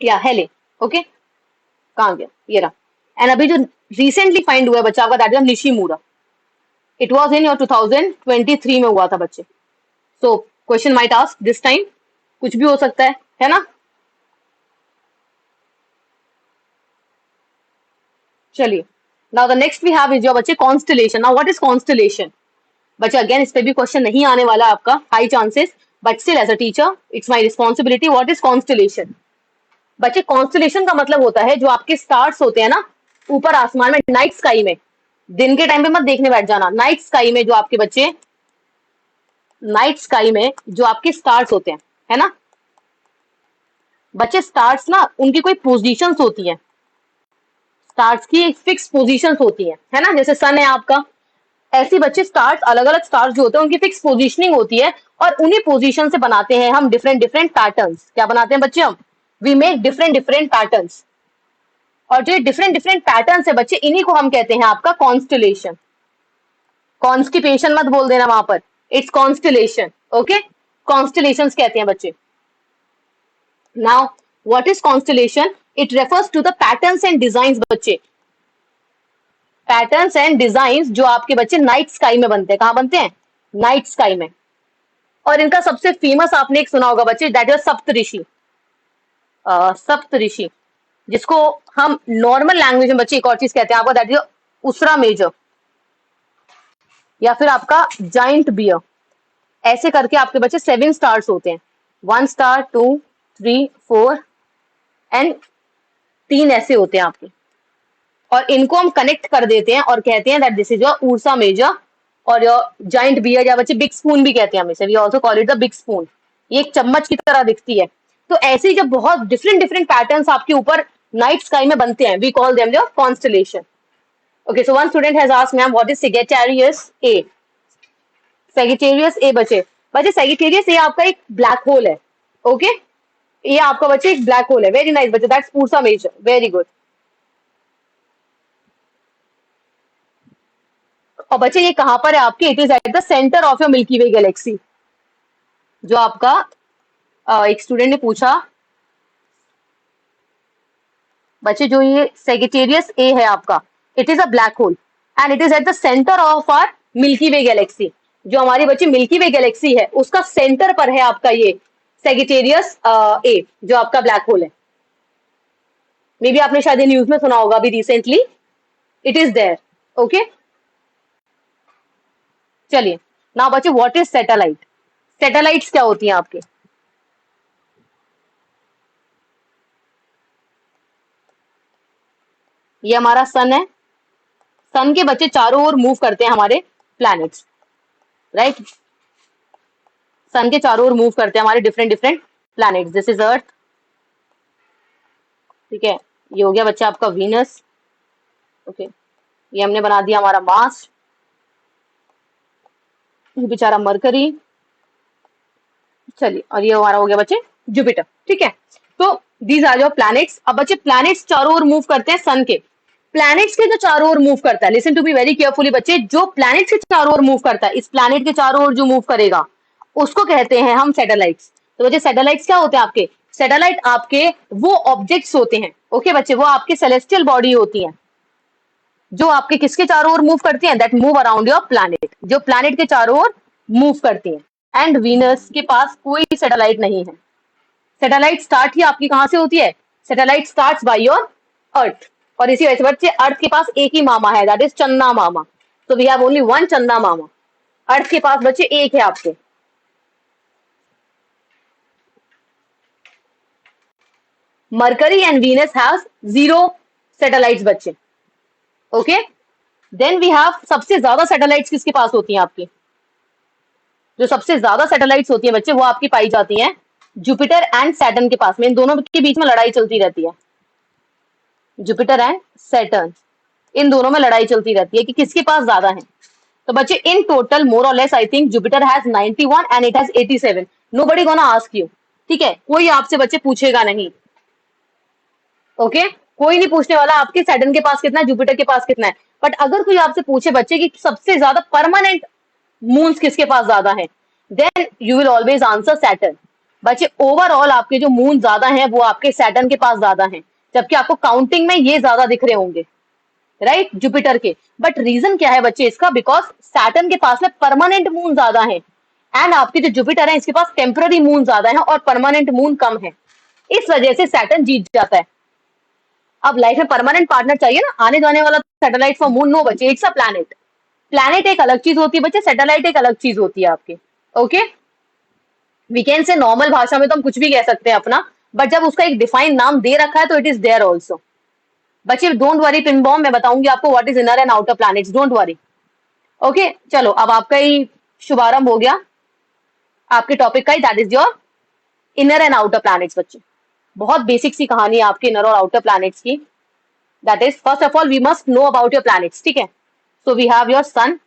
या हेले, ओके। कहां गया? ये रहा। एंड अभी जो रिसेंटली फाइंड हुआ है बच्चा आपका, that is Nishimura, it was in your 2023 में हुआ था बच्चे। So question might ask this time, कुछ भी हो सकता है ना। चलिए, now the next we have is your बच्चे constellation. Now what is constellation बच्चे? अगेन इस पे भी क्वेश्चन नहीं आने वाला आपका, high chances, but still as a teacher it's my responsibility. What is constellation बच्चे? कॉन्स्टलेशन का मतलब होता है जो आपके स्टार्स होते हैं ना ऊपर आसमान में, नाइट स्काई में, दिन के टाइम पे मत देखने बैठ जाना, नाइट स्काई में जो आपके बच्चे, नाइट स्काई में जो आपके स्टार्स होते हैं, है ना बच्चे। स्टार्स ना उनकी कोई पोजीशंस होती हैं, स्टार्स की एक फिक्स पोजीशंस होती है ना, जैसे सन है आपका, ऐसे बच्चे स्टार्स, अलग अलग स्टार्स जो होते हैं उनकी फिक्स पोजीशनिंग होती है, और उन्हीं पोजीशन से बनाते हैं हम डिफरेंट डिफरेंट पैटर्न्स। क्या बनाते हैं बच्चे? हम we make different different patterns, और जो डिफरेंट डिफरेंट पैटर्न्स है बच्चे, इन्हीं को हम कहते हैं आपका कॉन्स्टलेशन। कॉन्स्टिपेशन मत बोल देना वहां पर, इट्स कॉन्स्टलेशन, ओके, कॉन्स्टलेशंस कहते हैं बच्चे। Now what is constellation? It refers to the patterns and designs बच्चे, पैटर्न्स एंड डिजाइंस जो आपके बच्चे नाइट स्काई में बनते हैं। कहां बनते हैं? नाइट स्काई में। और इनका सबसे फेमस आपने एक सुना होगा बच्चे, दैट इज सप्तऋषि। सप्तऋषि, जिसको हम नॉर्मल लैंग्वेज में बच्चे एक और चीज कहते हैं आपका, दैट इज उसरा मेजर, या फिर आपका जाइंट बियर। ऐसे करके आपके बच्चे 7 स्टार्स होते हैं, 1 स्टार, 2, 3, 4 एंड 3 ऐसे होते हैं आपके, और इनको हम कनेक्ट कर देते हैं और कहते हैं that this is your Ursa Major और योर जाइंट बियर, या बच्चे बिग स्पून भी कहते हैं हम इसे, we also call it the big spoon. ये एक चम्मच की तरह दिखती है। तो ऐसे ही जब बहुत डिफरेंट डिफरेंट पैटर्न्स आपके ऊपर नाइट स्काई में बनते हैं, we call them your constellation. Okay, so one student has asked ma'am what is Sagittarius A. Sagittarius A बच्चे, सैजिटेरियस ए आपका एक ब्लैक होल है, ओके, ये आपका बच्चे एक ब्लैक होल है। वेरी नाइस बच्चे, that's Ursa Major, very good. और बच्चे ये कहां पर है आपके? It is at the centre of your milky way galaxy. जो आपका एक स्टूडेंट ने पूछा बच्चे, जो ये सैजिटेरियस ए है आपका, it is a black hole and it is at the centre of our milky way galaxy. जो हमारी बच्चे मिल्की वे गैलेक्सी है उसका सेंटर पर है आपका ये सैजिटेरियस ए, जो आपका ब्लैक होल है। मे बी आपने शायद न्यूज में सुना होगा अभी recently, it is there, okay. चलिए, नाउ बच्चे व्हाट इज सैटेलाइट? सैटेलाइट्स क्या होती हैं आपके? ये हमारा सन है, सन के बच्चे चारों ओर मूव करते हैं हमारे प्लैनेट्स, राइट। सन के चारों ओर मूव करते हैं हमारे different different planets. This is Earth, ठीक है, ये हो गया बच्चा आपका वीनस, ओके, ये हमने बना दिया हमारा मार्स, ये बेचारा मरकरी, चलिए, और ये हमारा हो गया बच्चे जुपिटर, ठीक है। तो दीज आर योर प्लैनेट्स। अब बच्चे प्लैनेट्स चारों ओर मूव करते हैं सन के, प्लैनेट्स के जो चारों ओर मूव करता है, listen to be very carefully बच्चे, जो प्लैनेट्स के चारों ओर मूव करता है, इस प्लैनेट के चारों ओर जो मूव करेगा उसको कहते हैं हम सैटेलाइट्स। तो बच्चे सैटेलाइट्स क्या होते हैं आपके? सैटेलाइट आपके वो ऑब्जेक्ट्स होते हैं, ओके बच्चे, वो आपके सेलेस्टियल बॉडी होती हैं जो आपके किसके चारों ओर मूव करती हैं, that move around your planet, जो प्लैनेट के चारों ओर मूव करती हैं। एंड वीनस के पास कोई सैटेलाइट नहीं है। सैटेलाइट स्टार्ट ही आपकी कहां से होती है? Satellite starts by your earth, और इसी वजह से बच्चे अर्थ के पास एक ही मामा है, दैट इज चंदा मामा। तो वी हैव ओनली वन चंदा मामा। अर्थ के पास बच्चे एक है आपके। Mercury and Venus have 0 satellites बच्चे, ओके। देन वी हैव सबसे ज्यादा सैटेलाइट्स किसके पास होती हैं आपकी? जो सबसे ज्यादा सैटेलाइट्स होती है बच्चे वो आपकी पाई जाती हैं जुपिटर एंड सैटर्न के पास में। इन दोनों के बीच में लड़ाई चलती रहती है। जुपिटर एंड सैटर्न, इन दोनों में लड़ाई चलती रहती है कि किसके पास ज्यादा है। तो बच्चे इन टोटल मोर और less I think Jupiter has 91 and it has 87। Nobody gonna ask you, ठीक है, कोई आपसे बच्चे पूछेगा नहीं, ओके, कोई नहीं पूछने वाला आपके सैटर्न के पास कितना है, जुपिटर के पास कितना है। बट अगर कोई आपसे पूछे बच्चे कि सबसे ज्यादा परमानेंट मून्स किसके पास ज्यादा है, then you will always answer Saturn. बच्चे ओवरऑल आपके जो मून ज्यादा हैं वो आपके सैटर्न के पास ज्यादा हैं, जबकि आपको काउंटिंग में ये ज्यादा दिख रहे होंगे, राइट, जुपिटर के। बट रीजन क्या है बच्चे इसका, बिकॉज सैटर्न के पास में परमानेंट मून ज्यादा है एंड आपके जो जुपिटर है इसके पास टेम्पररी मून ज्यादा है और परमानेंट मून कम है, इस वजह से सैटर्न जीत जाता है। अब लाइफ में परमानेंट पार्टनर चाहिए ना, आने जाने वाला सैटेलाइट फॉर मून, नो बच्चे, इट्स अ प्लैनेट। प्लैनेट एक अलग चीज होती है बच्चे, सैटेलाइट एक अलग चीज होती है आपके, ओके। वीकेंड से नॉर्मल भाषा में तो हम कुछ भी कह सकते हैं अपना, बट जब उसका एक डिफाइंड नाम दे रखा है तो इट इज देयर ऑल्सो। बच्चे डोंट वरी पिन बॉम्ब, मैं बताऊंगी आपको what is inner and outer planets, don't worry, okay. चलो अब आपका ही शुभारंभ हो गया आपके टॉपिक का ही, that is your inner and outer planets. बच्चे बहुत बेसिक सी कहानी है आपके इनर और आउटर प्लैनेट्स की, that is first of all we must know about your planets, ठीक है। So we have your sun,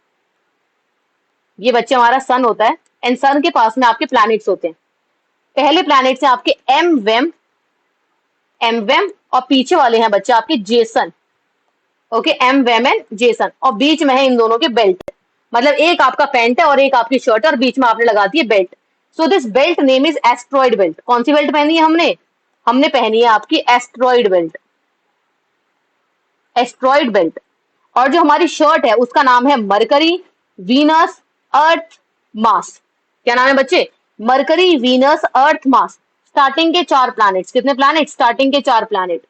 ये बच्चे हमारा सन होता है, एंड सन के पास में आपके प्लैनेट्स होते हैं। पहले प्लैनेट्स हैं आपके एम वेम, एम वेम, और पीछे वाले हैं बच्चे आपके जेसन, ओके, एम वेम एंड जेसन, और बीच में है इन दोनों के बेल्ट, मतलब एक आपका पैंट है और एक आपकी शर्ट और बीच में आपने लगा दी है belt. So this belt name is asteroid belt. कौन सी बेल्ट पहनी है हमने, हमने पहनी है आपकी एस्ट्रॉइड बेल्ट, एस्ट्रॉइड बेल्ट। और जो हमारी शर्ट है उसका नाम है मरकरी, वीनस, अर्थ, मार्स। क्या नाम है बच्चे, mercury, Venus, Earth, Mars. Starting के 4 प्लैनेट्स, कितने प्लैनेट, स्टार्टिंग के 4 प्लैनेट।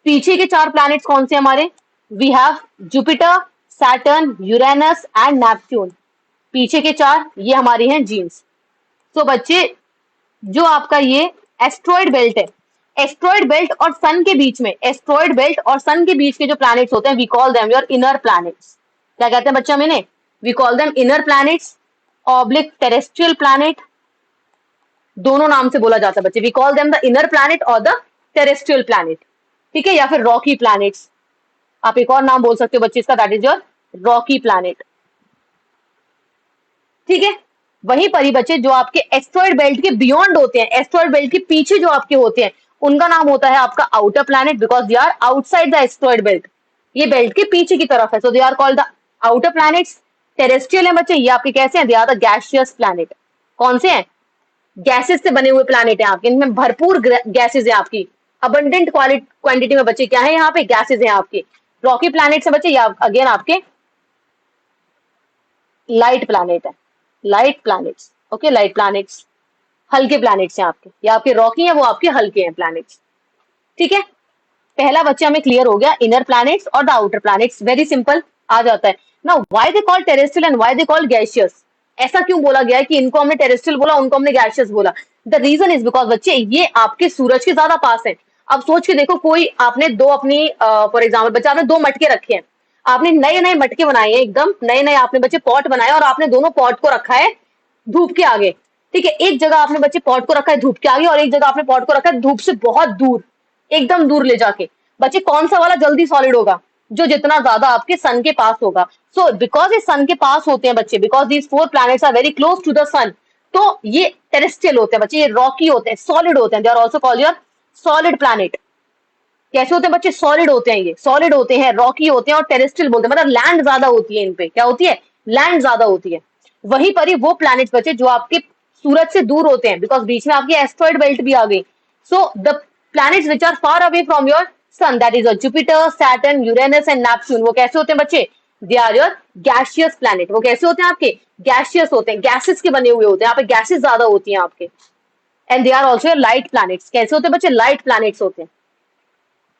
पीछे के 4 प्लैनेट्स कौन से हमारे, we have Jupiter, Saturn, Uranus and Neptune. पीछे के 4 ये हमारी हैं जीन्स। तो बच्चे जो आपका ये एस्ट्रॉइड बेल्ट है, एस्ट्रॉइड बेल्ट और सन के बीच में, एस्ट्रॉइड बेल्ट और सन के बीच के जो प्लैनेट्स होते हैं we call them your inner planets. क्या कहते हैं बच्चा मैंने, we call them inner planets oblique terrestrial planet, दोनों नाम से बोला जाता है बच्चे, we call them the inner planet और द टेरेस्ट्रियल प्लैनेट, ठीक है, या फिर रॉकी प्लैनेट्स। आप एक और नाम बोल सकते हो बच्चे इसका, that is your Rocky planet, ठीक है। वहीं पर ही बच्चे जो आपके एस्ट्रॉइड बेल्ट के बियॉन्ड होते हैं, एस्ट्रॉइड बेल्ट के पीछे जो आपके होते हैं उनका नाम होता है आपका outer planet, because they are outside the asteroid belt, ये बेल्ट के पीछे की तरफ है, so they are called the outer planets. Terrestrial है बच्चे, ये आपके कैसे हैं, they are the gaseous planet. कौन से हैं, गैसेस से बने हुए प्लैनेट हैं आपके, इनमें भरपूर गैसेस है आपकी, अबंडेंट क्वांटिटी में बच्चे क्या है यहाँ पे, गैसेस हैं आपके। रॉकी प्लैनेट से बच्चे अगेन आपके लाइट प्लैनेट है, light planets, okay, light planets हल्के प्लैनेट्स हैं आपके, या आपके रॉकी हैं वो आपके हल्के हैं प्लैनेट्स, ठीक है। पहला बच्चा हमें क्लियर हो गया, इनर प्लैनेट्स और the outer planets, very simple आ जाता है। Now why they call terrestrial and why they call gaseous, ऐसा क्यों बोला गया है कि इनको हमने टेरेस्ट्रियल बोला उनको हमने गैसियस बोला, द रीजन इज बिकॉज बच्चे ये आपके सूरज के ज्यादा पास है। अब सोच के देखो, कोई आपने दो अपनी फॉर एग्जाम्पल बच्चा आपने 2 मटके रखे हैं, आपने नए नए मटके बनाए हैं, एकदम नए नए आपने बच्चे पॉट बनाए और आपने दोनों पॉट को रखा है धूप के आगे, ठीक है। एक जगह आपने बच्चे पॉट को रखा है धूप के आगे और एक जगह आपने पॉट को रखा है धूप से बहुत दूर, एकदम दूर ले जाके। बच्चे कौन सा वाला जल्दी सॉलिड होगा, जो जितना ज्यादा आपके सन के पास होगा। सो बिकॉज ये सन के पास होते हैं बच्चे, because these 4 planets are very close to the sun, तो ये टेरेस्ट्रियल होते हैं बच्चे, ये रॉकी होते हैं, सॉलिड होते हैं, they are also called your solid planet. कैसे होते हैं बच्चे, सॉलिड होते हैं, ये सॉलिड होते हैं, रॉकी होते हैं और टेरेस्ट्रियल बोलते हैं, मतलब लैंड ज्यादा होती है इन पे, क्या होती है, लैंड ज्यादा होती है। वहीं पर ही वो प्लैनेट्स बचे जो आपके सूरज से दूर होते हैं, बिकॉज बीच में आपकी एस्ट्रॉइड बेल्ट भी आ गई। So the planets which are far away from your sun, that is Jupiter, Saturn, Uranus and Neptune, वो कैसे होते हैं बच्चे, they are your gaseous planet. वो कैसे होते हैं आपके, गैसियस होते हैं, गैसेस के बने हुए होते हैं, यहाँ पे गैसेस ज्यादा होती हैं आपके, and they are also your light planets. कैसे होते हैं बच्चे, लाइट प्लैनेट्स होते हैं,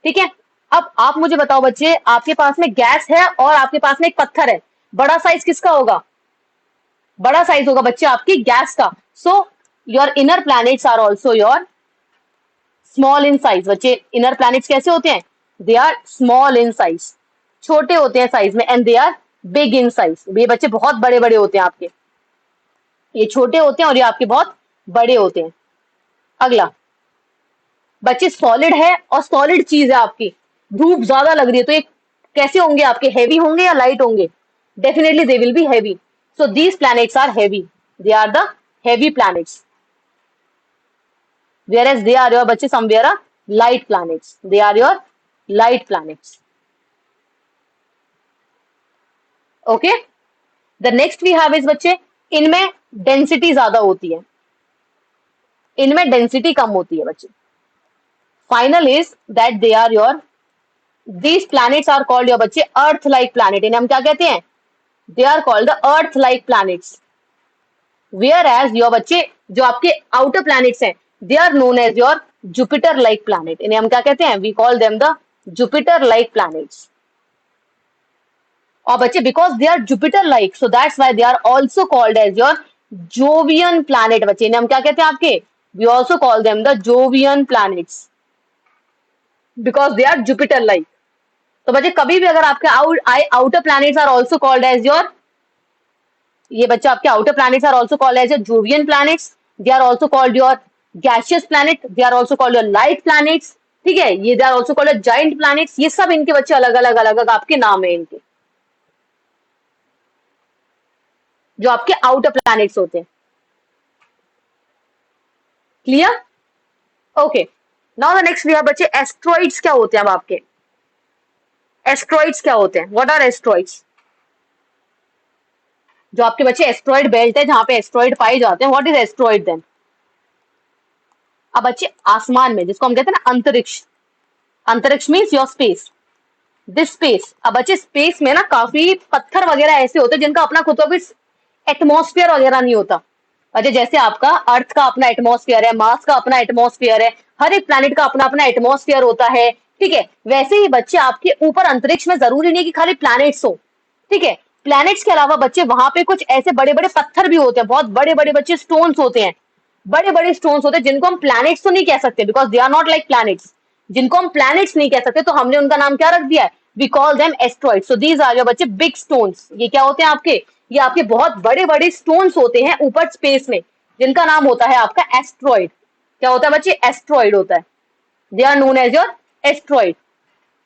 ठीक है। अब आप मुझे बताओ बच्चे, आपके पास में गैस है और आपके पास में एक पत्थर है, बड़ा साइज किसका होगा, बड़ा साइज होगा बच्चे आपकी गैस का। So your inner planets are also your small in size. बच्चे इनर प्लैनेट्स कैसे होते हैं, they are small in size, छोटे होते हैं साइज में, and they are big in size, ये बच्चे बहुत बड़े बड़े होते हैं आपके, ये छोटे होते हैं और ये आपके बहुत बड़े होते हैं। अगला बच्चे सॉलिड है और सॉलिड चीज है आपकी, धूप ज्यादा लग रही है तो ये कैसे होंगे आपके, हेवी होंगे या लाइट होंगे? Definitely they will be heavy. So these planets are heavy, they are the heavy planets, whereas they are your बच्चे somewhere are light planets, they are your light planets. Okay, the next we have is बच्चे, इनमें density ज्यादा होती है, इनमें density कम होती है बच्चे. Final is that they are your, these planets are called your बच्चे अर्थ लाइक प्लैनेट. इन्हें हम क्या कहते हैं? They are called the earth like planets. Whereas your बच्चे जो आपके आउटर प्लैनेट्स हैं, they are known as your Jupiter like planet. इन्हें हम क्या कहते हैं? We call them the Jupiter like planets. और बच्चे because they are Jupiter like, so that's why they are also called as your jovian planet. बच्चे इन्हें हम क्या कहते हैं आपके? We also call them the Jovian planets because they are Jupiter like. तो बच्चे कभी भी अगर आपके outer planets are also called as your, ये बच्चे आपके outer planets are also called as your jovian planets. They are also called your gaseous planet, they are also called your light planets. ठीक है, ये they are also called your giant planets. ये सब इनके बच्चे अलग अलग अलग अलग आपके नाम है इनके, जो आपके आउटर प्लैनेट्स होते हैं. Clear? Okay, now the next we have बच्चे एस्ट्रॉइड्स. क्या होते हैं अब आपके एस्ट्रॉइड्स? क्या होते हैं? What are asteroids? जो आपके बच्चे एस्ट्रॉइड बेल्ट है जहां पे एस्ट्रॉइड पाए जाते हैं, व्हाट इज एस्ट्रॉइड देन? अब बच्चे आसमान में जिसको हम कहते हैं ना अंतरिक्ष, अंतरिक्ष means your space, this space. अब बच्चे स्पेस में ना काफी पत्थर वगैरह ऐसे होते हैं जिनका अपना खुद का कुछ एटमॉस्फेयर वगैरह नहीं होता. बच्चे जैसे आपका अर्थ का अपना एटमॉस्फेयर है, मार्स का अपना एटमॉस्फेयर है, हर एक प्लैनेट का अपना अपना एटमॉस्फेयर होता है. ठीक है, वैसे ही बच्चे आपके ऊपर अंतरिक्ष में जरूरी नहीं कि खाली प्लैनेट्स हो. ठीक है, प्लैनेट्स के अलावा बच्चे वहां पे कुछ ऐसे बड़े बड़े पत्थर भी होते हैं, बहुत बड़े बड़े बच्चे स्टोन्स होते हैं, बड़े बड़े स्टोन्स होते हैं जिनको हम प्लैनेट्स तो नहीं कह सकते because they are not like planets. जिनको हम प्लैनेट्स नहीं कह सकते तो हमने उनका नाम क्या रख दिया है? We call them asteroids. So these are your बच्चे बिग स्टोन्स. ये क्या होते हैं आपके? ये आपके बहुत बड़े बड़े स्टोन्स होते हैं ऊपर स्पेस में जिनका नाम होता है आपका एस्ट्रॉइड. क्या होता है बच्चे? एस्ट्रॉइड होता है. They are known as your asteroid.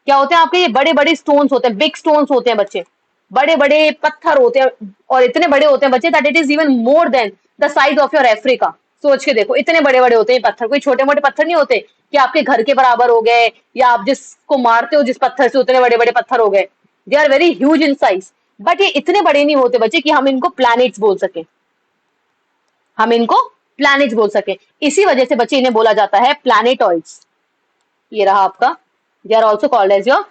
क्या होते हैं आपके? ये बड़े बड़े स्टोन्स होते हैं, बिग स्टोन्स होते हैं बच्चे, बड़े बड़े पत्थर होते हैं और इतने बड़े होते हैं बच्चे that it is even more than the size of your Africa. सोच के देखो, इतने बड़े बड़े होते हैं पत्थर, कोई छोटे मोटे पत्थर नहीं होते कि आपके घर के बराबर हो गए या आप जिसको मारते हो जिस पत्थर से उतने बड़े बड़े पत्थर हो गए. They are very huge in size, but ये इतने बड़े नहीं होते बच्चे कि हम इनको प्लैनेट्स बोल सके, हम इनको प्लैनेट्स बोल सके. इसी वजह से बच्चे इन्हें बोला जाता है प्लैनेटॉइड्स. ये रहा आपका, they are also called as your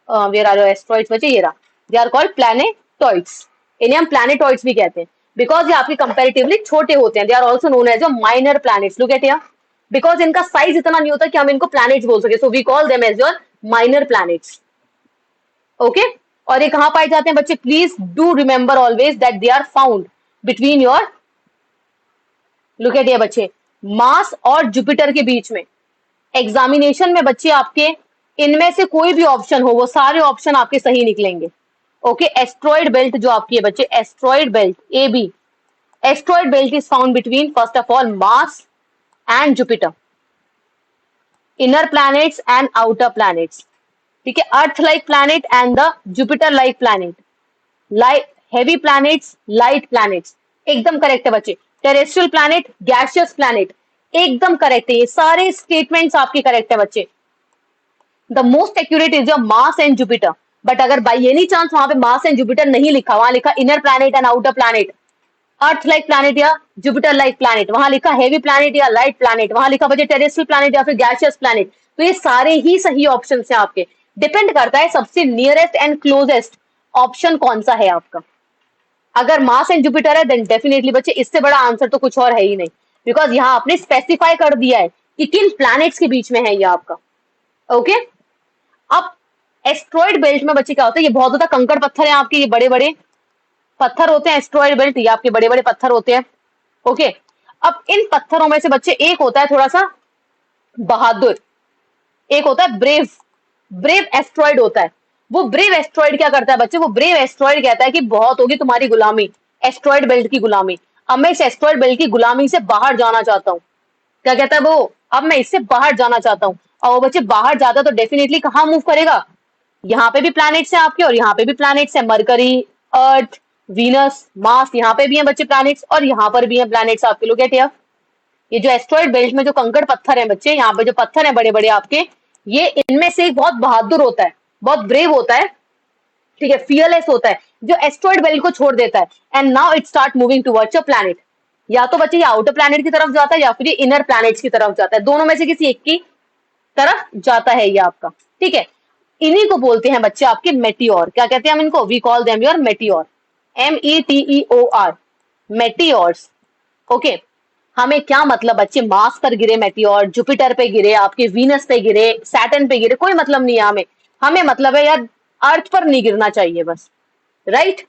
where are your asteroids बच्चे, ये रहा, दे आर कॉल्ड प्लैनेटॉइड्स. इन्हें हम प्लैनेटॉइड्स भी कहते हैं बिकॉज ये आपके कंपैरेटिवली छोटे होते हैं. They are also known as your minor planets. Look at here, because इनका साइज इतना नहीं होता कि हम इनको प्लैनेट्स बोल सके, so we call them as your minor planets. Okay, और ये कहां पाए जाते हैं बच्चे? Please do remember always that they are found between your, look at here बच्चे, मार्स और जुपिटर के बीच में. एग्जामिनेशन में बच्चे आपके इनमें से कोई भी ऑप्शन हो, वो सारे ऑप्शन आपके सही निकलेंगे. ओके, एस्ट्रॉइड बेल्ट जो आपकी है बच्चे, asteroid belt A B, asteroid belt is found between first of all Mars and Jupiter, inner planets and outer planets. ठीक है, earth like planet and the Jupiter like planet, light heavy planets, light planets. एकदम correct है बच्चे. Terrestrial planet, gaseous planet, एकदम correct है. ये सारे statements आपके करेक्ट है बच्चे. The most accurate is your Mars and Jupiter. But अगर बाई एनी चांस वहां पे मार्स एंड जुपिटर नहीं लिखा, वहां लिखा inner planet and outer planet, earth like planet या जुपिटर लाइक प्लैनेट, वहां लिखा हेवी प्लैनेट या लाइट प्लैनेट, वहां लिखा बच्चे टेरेस्ट्रियल प्लैनेट या फिर गैसियस प्लैनेट, तो ये सारे ही सही ऑप्शन है आपके. डिपेंड करता है सबसे नियरेस्ट एंड क्लोजेस्ट ऑप्शन कौन सा है आपका. अगर मार्स एंड जुपिटर है देन डेफिनेटली बच्चे इससे बड़ा आंसर तो कुछ और है ही नहीं, बिकॉज यहाँ आपने स्पेसिफाई कर दिया है कि किन प्लैनेट्स के बीच में है ये आपका. ओके, अब एस्ट्रॉइड बेल्ट में बच्चे क्या होता है? ये बहुत ज्यादा कंकड़ पत्थर है आपके, ये बड़े बड़े पत्थर होते हैं. एस्ट्रॉइड बेल्ट ये आपके बड़े बड़े पत्थर होते हैं. ओके, अब इन पत्थरों में से बच्चे एक होता है थोड़ा सा बहादुर, एक होता है ब्रेव, ब्रेव एस्ट्रॉइड होता है. वो ब्रेव एस्ट्रॉइड क्या करता है बच्चे? वो ब्रेव एस्ट्रॉइड कहता है कि बहुत होगी तुम्हारी गुलामी, एस्ट्रॉइड बेल्ट की गुलामी, अब मैं इस एस्ट्रॉइड बेल्ट की गुलामी से बाहर जाना चाहता हूँ. क्या कहता है वो? अब मैं इससे बाहर जाना चाहता हूँ. और वो बच्चे बाहर जाता तो डेफिनेटली कहाँ मूव करेगा, यहाँ पे भी प्लैनेट्स हैं आपके और यहाँ पे भी प्लैनेट्स हैं, मरकरी, अर्थ, वीनस, मार्स, यहाँ पे भी हैं बच्चे प्लैनेट्स और यहाँ पर भी हैं प्लैनेट्स आपके। लोग कहते हैं ये जो एस्ट्रॉइड बेल्ट में जो कंकड़ पत्थर हैं बच्चे, यहाँ पे जो पत्थर हैं बड़े बड़े आपके, ये इनमें से एक बहुत बहादुर होता है, बहुत ब्रेव होता है, ठीक है, फियरलेस होता है, जो एस्ट्रॉइड बेल्ट को छोड़ देता है and now it start moving towards your planet. या तो बच्चे ये आउटर प्लैनेट की तरफ जाता है या फिर ये इनर प्लैनेट्स की तरफ जाता है, दोनों में से किसी एक की तरफ जाता है ये आपका, ठीक है। इन्हीं को बोलते हैं बच्चे आपके मेटियोर। क्या कहते हैं हम इनको? We call them your meteor, METEOR, meteors. Okay, हमें क्या मतलब बच्चे, मार्स पर गिरे मेटियोर, जुपिटर पे गिरे, आपके वीनस पे गिरे, सैटर्न पे गिरे, कोई मतलब नहीं है हमें। हमें मतलब है यार अर्थ पर नहीं गिरना चाहिए बस, राइट,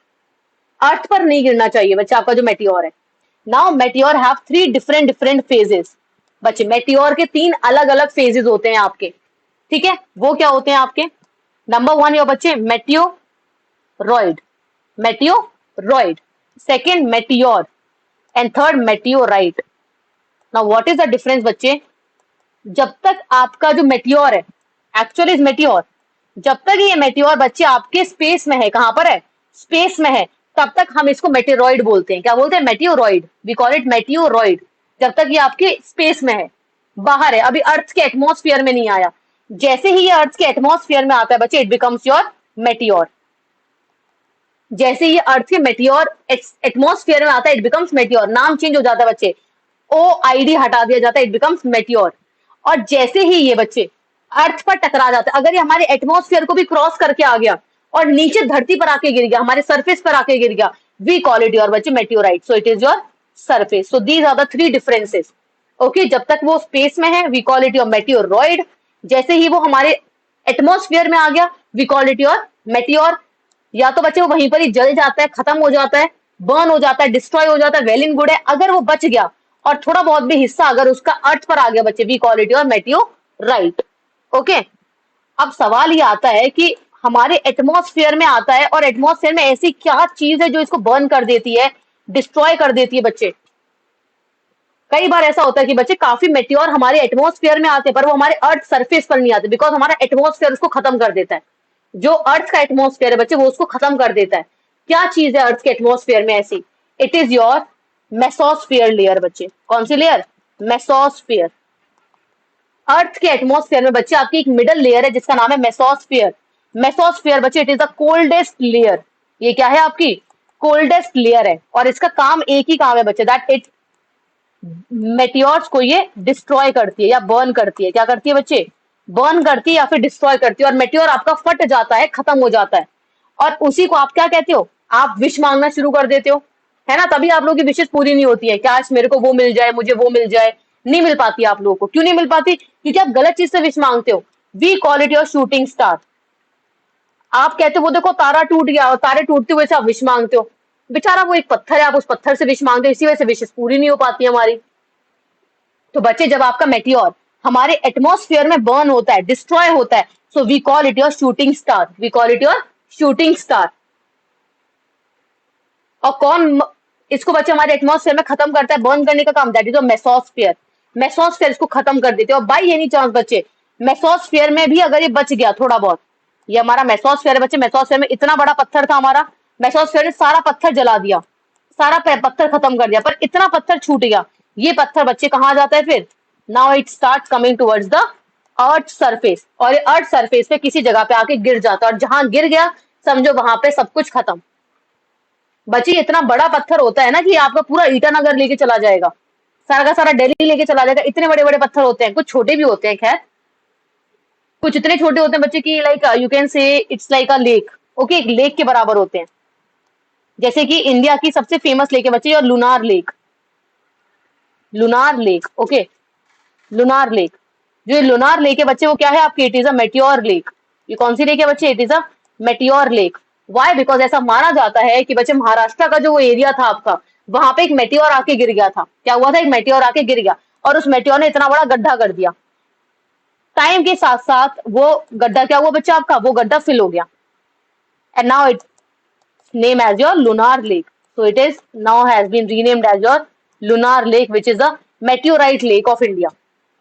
अर्थ पर नहीं गिरना चाहिए बच्चे आपका जो मेटियोर है। Now meteor have 3 different phases. बच्चे मेटियोर के 3 अलग अलग फेजेस होते हैं आपके, ठीक है। वो क्या होते हैं आपके? नंबर 1 योर बच्चे meteoroid, meteoroid, second meteor and third meteorite. Now what is the difference बच्चे? जब तक आपका जो मेटियोर है, एक्चुअली इज मेटियोर, जब तक ये मेटियोर बच्चे आपके स्पेस में है, कहां पर है? स्पेस में है, तब तक हम इसको मेटेरॉइड बोलते हैं। क्या बोलते हैं? Meteoroid, we call it meteoroid. जब तक ये आपके स्पेस में है, बाहर है, अभी अर्थ के एटमॉस्फेयर में नहीं आया। जैसे ही ये अर्थ के एटमॉस्फेयर में आता है बच्चे, इट बिकम्स योर मेटियोर। जैसे ये अर्थ के मेटियोर एटमॉस्फेयर में आता है, इट बिकम्स मेटियोर, नाम चेंज हो जाता है बच्चे, OID हटा दिया जाता है, इट बिकम्स मेटियोर। और जैसे ही ये बच्चे अर्थ पर टकरा जाता है, अगर ये हमारे एटमॉस्फेयर को भी क्रॉस करके आ गया और नीचे धरती पर आके गिर गया, हमारे सरफेस पर आके गिर गया, वी कॉल इट योर बच्चे meteorite, so it is your surface. So these are the 3 differences. Okay, जब तक वो स्पेस में है we call it your meteoroid, जैसे ही वो हमारे एटमॉस्फेयर में आ गया we call it your meteor. या तो बच्चे वो वहीं पर ही जल जाता है, खत्म हो जाता है, बर्न हो जाता है, डिस्ट्रॉय हो जाता है, वेल एंड गुड है। अगर वो बच गया और थोड़ा बहुत भी हिस्सा अगर उसका अर्थ पर आ गया बच्चे, we call it your meteorite. Okay, अब सवाल ये आता है कि हमारे एटमॉस्फेयर में आता है और एटमॉस्फेयर में ऐसी क्या चीज है जो इसको बर्न कर देती है, डिस्ट्रॉय कर देती है बच्चे। कई बार ऐसा होता है कि बच्चे काफी मेटियोर हमारे एटमॉस्फेयर में आते हैं पर वो हमारे अर्थ सरफेस पर नहीं आते, बिकॉज हमारा एटमॉस्फेयर उसको खत्म कर देता है। जो अर्थ का एटमॉस्फेयर है बच्चे, वो उसको खत्म कर देता है। क्या चीज है अर्थ के एटमॉस्फेयर में ऐसी? It is your mesosphere layer बच्चे। कौन सी लेयर? मेसोस्फीयर। अर्थ के एटमॉस्फेयर में बच्चे आपकी एक मिडल लेयर है जिसका नाम है मेसोस्फीयर। मेसोस्फीयर बच्चे it is the coldest layer. ये क्या है? आपकी कोल्डेस्ट लेयर है और इसका काम एक ही काम है बच्चे, दैट इट मेटियोर्स को ये डिस्ट्रॉय करती है या बर्न करती है। क्या करती है बच्चे? बर्न करती है या फिर डिस्ट्रॉय करती है, और मेटियोर आपका फट जाता है, खत्म हो जाता है, और उसी को आप क्या कहते हो? आप विश मांगना शुरू कर देते हो, है ना। तभी आप लोगों की विशेष पूरी नहीं होती है, काश मेरे को वो मिल जाए, मुझे वो मिल जाए, नहीं मिल पाती आप लोगों को। क्यों नहीं मिल पाती? क्योंकि आप गलत चीज से विश मांगते हो। We call it your shooting star. आप कहते हो वो देखो तारा टूट गया, और तारे टूटते हुए से आप विश मांगते हो। बेचारा वो एक पत्थर है, आप उस पत्थर से विश मांगते हो, इसी वजह से विशेष पूरी नहीं हो पाती हमारी। तो बच्चे जब आपका मेटियोर हमारे एटमॉस्फेयर में बर्न होता है, डिस्ट्रॉय होता है, so we call it your shooting star, we call it your shooting star. और कौन इसको बच्चे हमारे एटमॉस्फेयर में खत्म करता है, बर्न करने का काम? That is mesosphere. मेसोस्फीयर इसको खत्म कर देते हैं। और बाई एनी चांस बच्चे मेसोस्फीयर में भी अगर ये बच गया थोड़ा बहुत, ये हमारा मेसोस्फीयर है बच्चे, मेसोस्फीयर में इतना बड़ा पत्थर था हमारा, मेसोस्फीयर ने सारा पत्थर जला दिया, सारा पत्थर खत्म कर दिया, पर इतना पत्थर छूट गया, ये पत्थर बच्चे कहाँ जाता है फिर? Now it start coming towards the earth surface, और ये अर्थ सरफेस पे किसी जगह पे आके गिर जाता है, और जहां गिर गया समझो वहां पे सब कुछ खत्म। बच्चे इतना बड़ा पत्थर होता है ना कि आपका पूरा ईटानगर लेके चला जाएगा, सारा का सारा दिल्ली लेके चला जाएगा, इतने बड़े बड़े पत्थर होते हैं। कुछ छोटे भी होते हैं, खैर कुछ इतने छोटे होते हैं बच्चे की लाइक यू कैन से it's like a lake. Okay, एक लेक के बराबर होते हैं। जैसे कि इंडिया की सबसे फेमस लेक है बच्चे और lunar lake, lunar lake. Okay, lunar lake, जो लुनार लेक है बच्चे वो क्या है आपकी? It is a meteor lake. ये कौन सी लेक है बच्चे? It is a meteor lake. Why? Because ऐसा माना जाता है कि बच्चे महाराष्ट्र का जो वो एरिया था आपका, वहां पे एक मेटियोर आके गिर गया था। क्या हुआ था? एक मेटियोर आके गिर गया और उस मेटियोर ने इतना बड़ा गड्ढा कर दिया। टाइम के साथ साथ वो गड्ढा क्या हुआ बच्चा आपका? वो गड्ढा फिल हो गया, and now it name as your lunar lake. So it is now has been renamed as your lunar lake, which is a meteorite lake of India.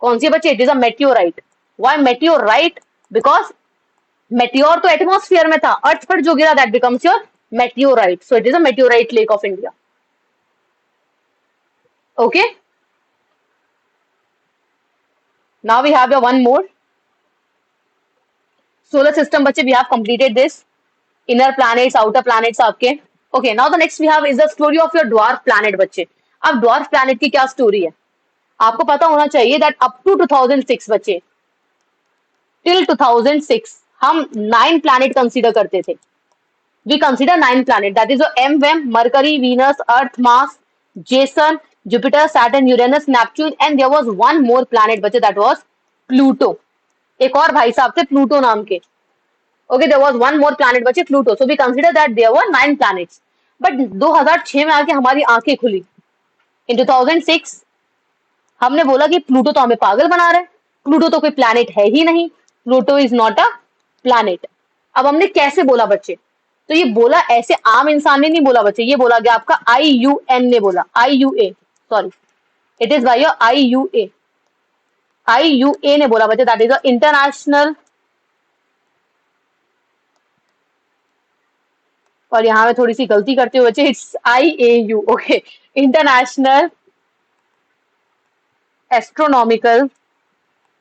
कौन सी बच्चे? It is a meteorite. Why meteorite? Because meteor तो atmosphere में था, Earth पर जो गिरा that becomes your meteorite. So it is a meteorite lake of India. Okay, now we have your one more. Solar system बच्चे, we have completed this. Inner planets, outer planets आपके. Okay, now the next we have is the story of your dwarf planet बच्चे. अब dwarf planet की क्या story है आपको पता होना चाहिए दैट अप टू 2006 बच्चे, टिल 2006 हम 9 प्लैनेट कंसीडर करते थे. We consider 9 planet, that is एम वेम, Mercury, Venus, Earth, Mars, Jason, Jupiter, Saturn, Uranus, Neptune, and there was one more planet बच्चे, दैट वाज प्लूटो. एक और भाई साहब थे प्लूटो नाम के. Okay, there was one more planet बचे Pluto. So we consider that there were 9 planets. But 2006 में आके हमारी आंखें खुली. In 2006 हमने बोला कि प्लूटो तो हमें पागल बना रहा है, प्लूटो तो कोई प्लैनेट है ही नहीं, Pluto is not a planet. अब हमने कैसे बोला बच्चे? तो ये बोला ऐसे आम इंसान ने नहीं बोला बच्चे, ये बोला गया आपका IUN ने बोला, IUA, sorry, it is by your IUA. IUA ने बोला बच्चे, दैट इज अ इंटरनेशनल, और यहाँ में थोड़ी सी गलती करते हुए बच्चे, it's IAU. Okay, international astronomical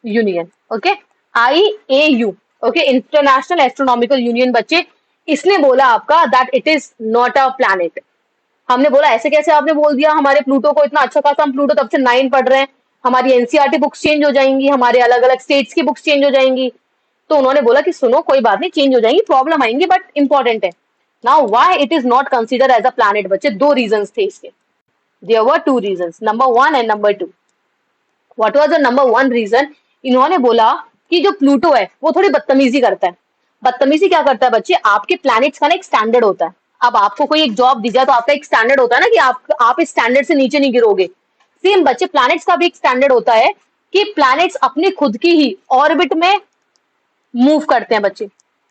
union. Okay, IAU. Okay, international astronomical union बच्चे, इसने बोला आपका that it is not a planet. हमने बोला ऐसे कैसे आपने बोल दिया, हमारे प्लूटो को इतना अच्छा खासा, हम प्लूटो तब से 9 पढ़ रहे हैं, हमारी एनसीईआरटी बुक्स चेंज हो जाएंगी, हमारे अलग अलग स्टेट्स की बुक्स चेंज हो जाएंगी. तो उन्होंने बोला कि सुनो कोई बात नहीं, चेंज हो जाएंगी, प्रॉब्लम आएंगी, बट इंपॉर्टेंट है. Now, why it is not considered as a planet बच्चे? 2 reasons थे इसके. There were 2 reasons, number 1 and number 2. What was the number 1 reason? इन्होंने बोला कि जो प्लूटो है वो थोड़ी बदतमीजी करता है. बदतमीजी क्या करता है बच्चे? आपके प्लैनेट्स का ना एक स्टैंडर्ड होता है. अब आपको कोई एक जॉब दी जाए तो आपका एक स्टैंडर्ड होता है ना कि आप इस स्टैंडर्ड से नीचे नहीं गिरोगे. सेम बच्चे प्लैनेट्स का भी एक स्टैंडर्ड होता है कि प्लैनेट्स अपनी खुद की ही ऑर्बिट में मूव करते हैं बच्चे,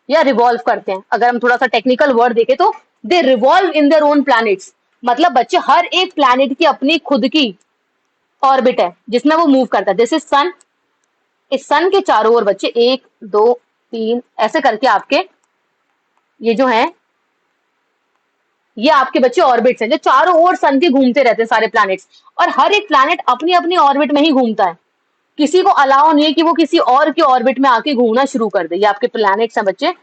या रिवॉल्व करते हैं. अगर हम थोड़ा सा टेक्निकल वर्ड देखें तो दे revolve in their own planets. मतलब बच्चे हर एक प्लैनेट की अपनी खुद की ऑर्बिट है जिसमें वो मूव करता है. दिस इज सन. इस सन के चारों ओर बच्चे 1 2 3 ऐसे करके आपके ये जो है, ये आपके बच्चे ऑर्बिट्स हैं जो चारों ओर सन के घूमते रहते हैं सारे प्लैनेट्स. और हर एक प्लैनेट अपनी अपनी ऑर्बिट में ही घूमता है. किसी को अलाउ नहीं है कि वो किसी और की ऑर्बिट में आके घूमना शुरू कर दे. ये आपके प्लैनेट्स हैं बच्चे,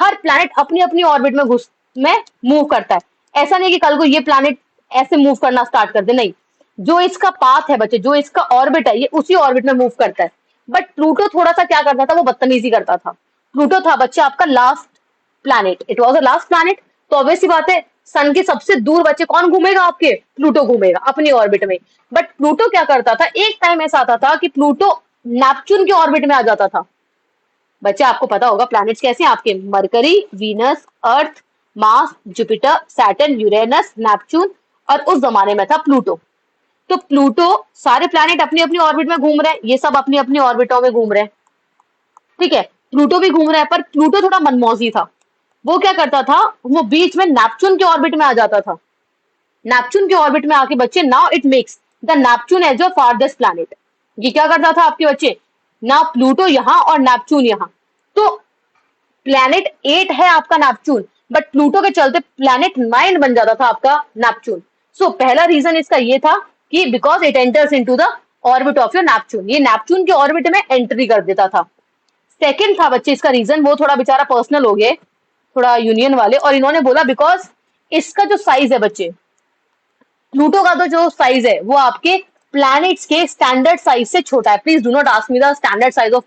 हर प्लैनेट अपनी अपनी ऑर्बिट में मूव करता है. ऐसा नहीं कि कल को ये प्लैनेट ऐसे मूव करना स्टार्ट कर दे, नहीं. जो इसका पाथ है बच्चे, जो इसका ऑर्बिट है, ये उसी ऑर्बिट में मूव करता है. बट प्लूटो थोड़ा सा क्या करता था, वो बदतमीजी करता था. प्लूटो था बच्चे आपका last planet, it was a last planet. तो ऑब्वियस सी बात है, सन के सबसे दूर बच्चे कौन घूमेगा आपके? प्लूटो घूमेगा अपनी ऑर्बिट में. बट प्लूटो क्या करता था, एक टाइम ऐसा आता था कि प्लूटो नेपच्यून की ऑर्बिट में आ जाता था. बच्चे आपको पता होगा प्लैनेट्स कैसे हैं आपके, Mercury, Venus, Earth, Mars, Jupiter, Saturn, Uranus, Neptune, और उस जमाने में था प्लूटो. तो प्लूटो, सारे प्लैनेट अपनी अपनी ऑर्बिट में घूम रहे हैं, ये सब अपनी अपनी ऑर्बिटों में घूम रहे हैं, ठीक है. प्लूटो भी घूम रहा है, पर प्लूटो थोड़ा मनमौजी था. वो क्या करता था, वो बीच में नेपच्यून के ऑर्बिट में आ जाता था. नेपच्यून के ऑर्बिट में आके बच्चे, now it makes the Neptune as your farthest planet. ये क्या करता था आपके बच्चे, ना प्लूटो यहाँ और नेपच्यून यहाँ. तो प्लैनेट 8 है आपका नेपच्यून, बट प्लूटो के चलते प्लैनेट 9 बन जाता था आपका नेपच्यून. सो पहला रीजन इसका ये था कि because it enters into the orbit of your Neptune, ये नेपच्यून के ऑर्बिट में एंट्री कर देता था. सेकंड था बच्चे इसका रीजन, वो थोड़ा बेचारा पर्सनल हो गए, थोड़ा यूनियन वाले, और इन्होंने बोला बिकॉज इसका जो साइज है बच्चे, प्लूटो का तो जो साइज है वो आपके प्लैनेट्स के स्टैंडर्ड साइज से छोटा है. Please do not ask me the standard size of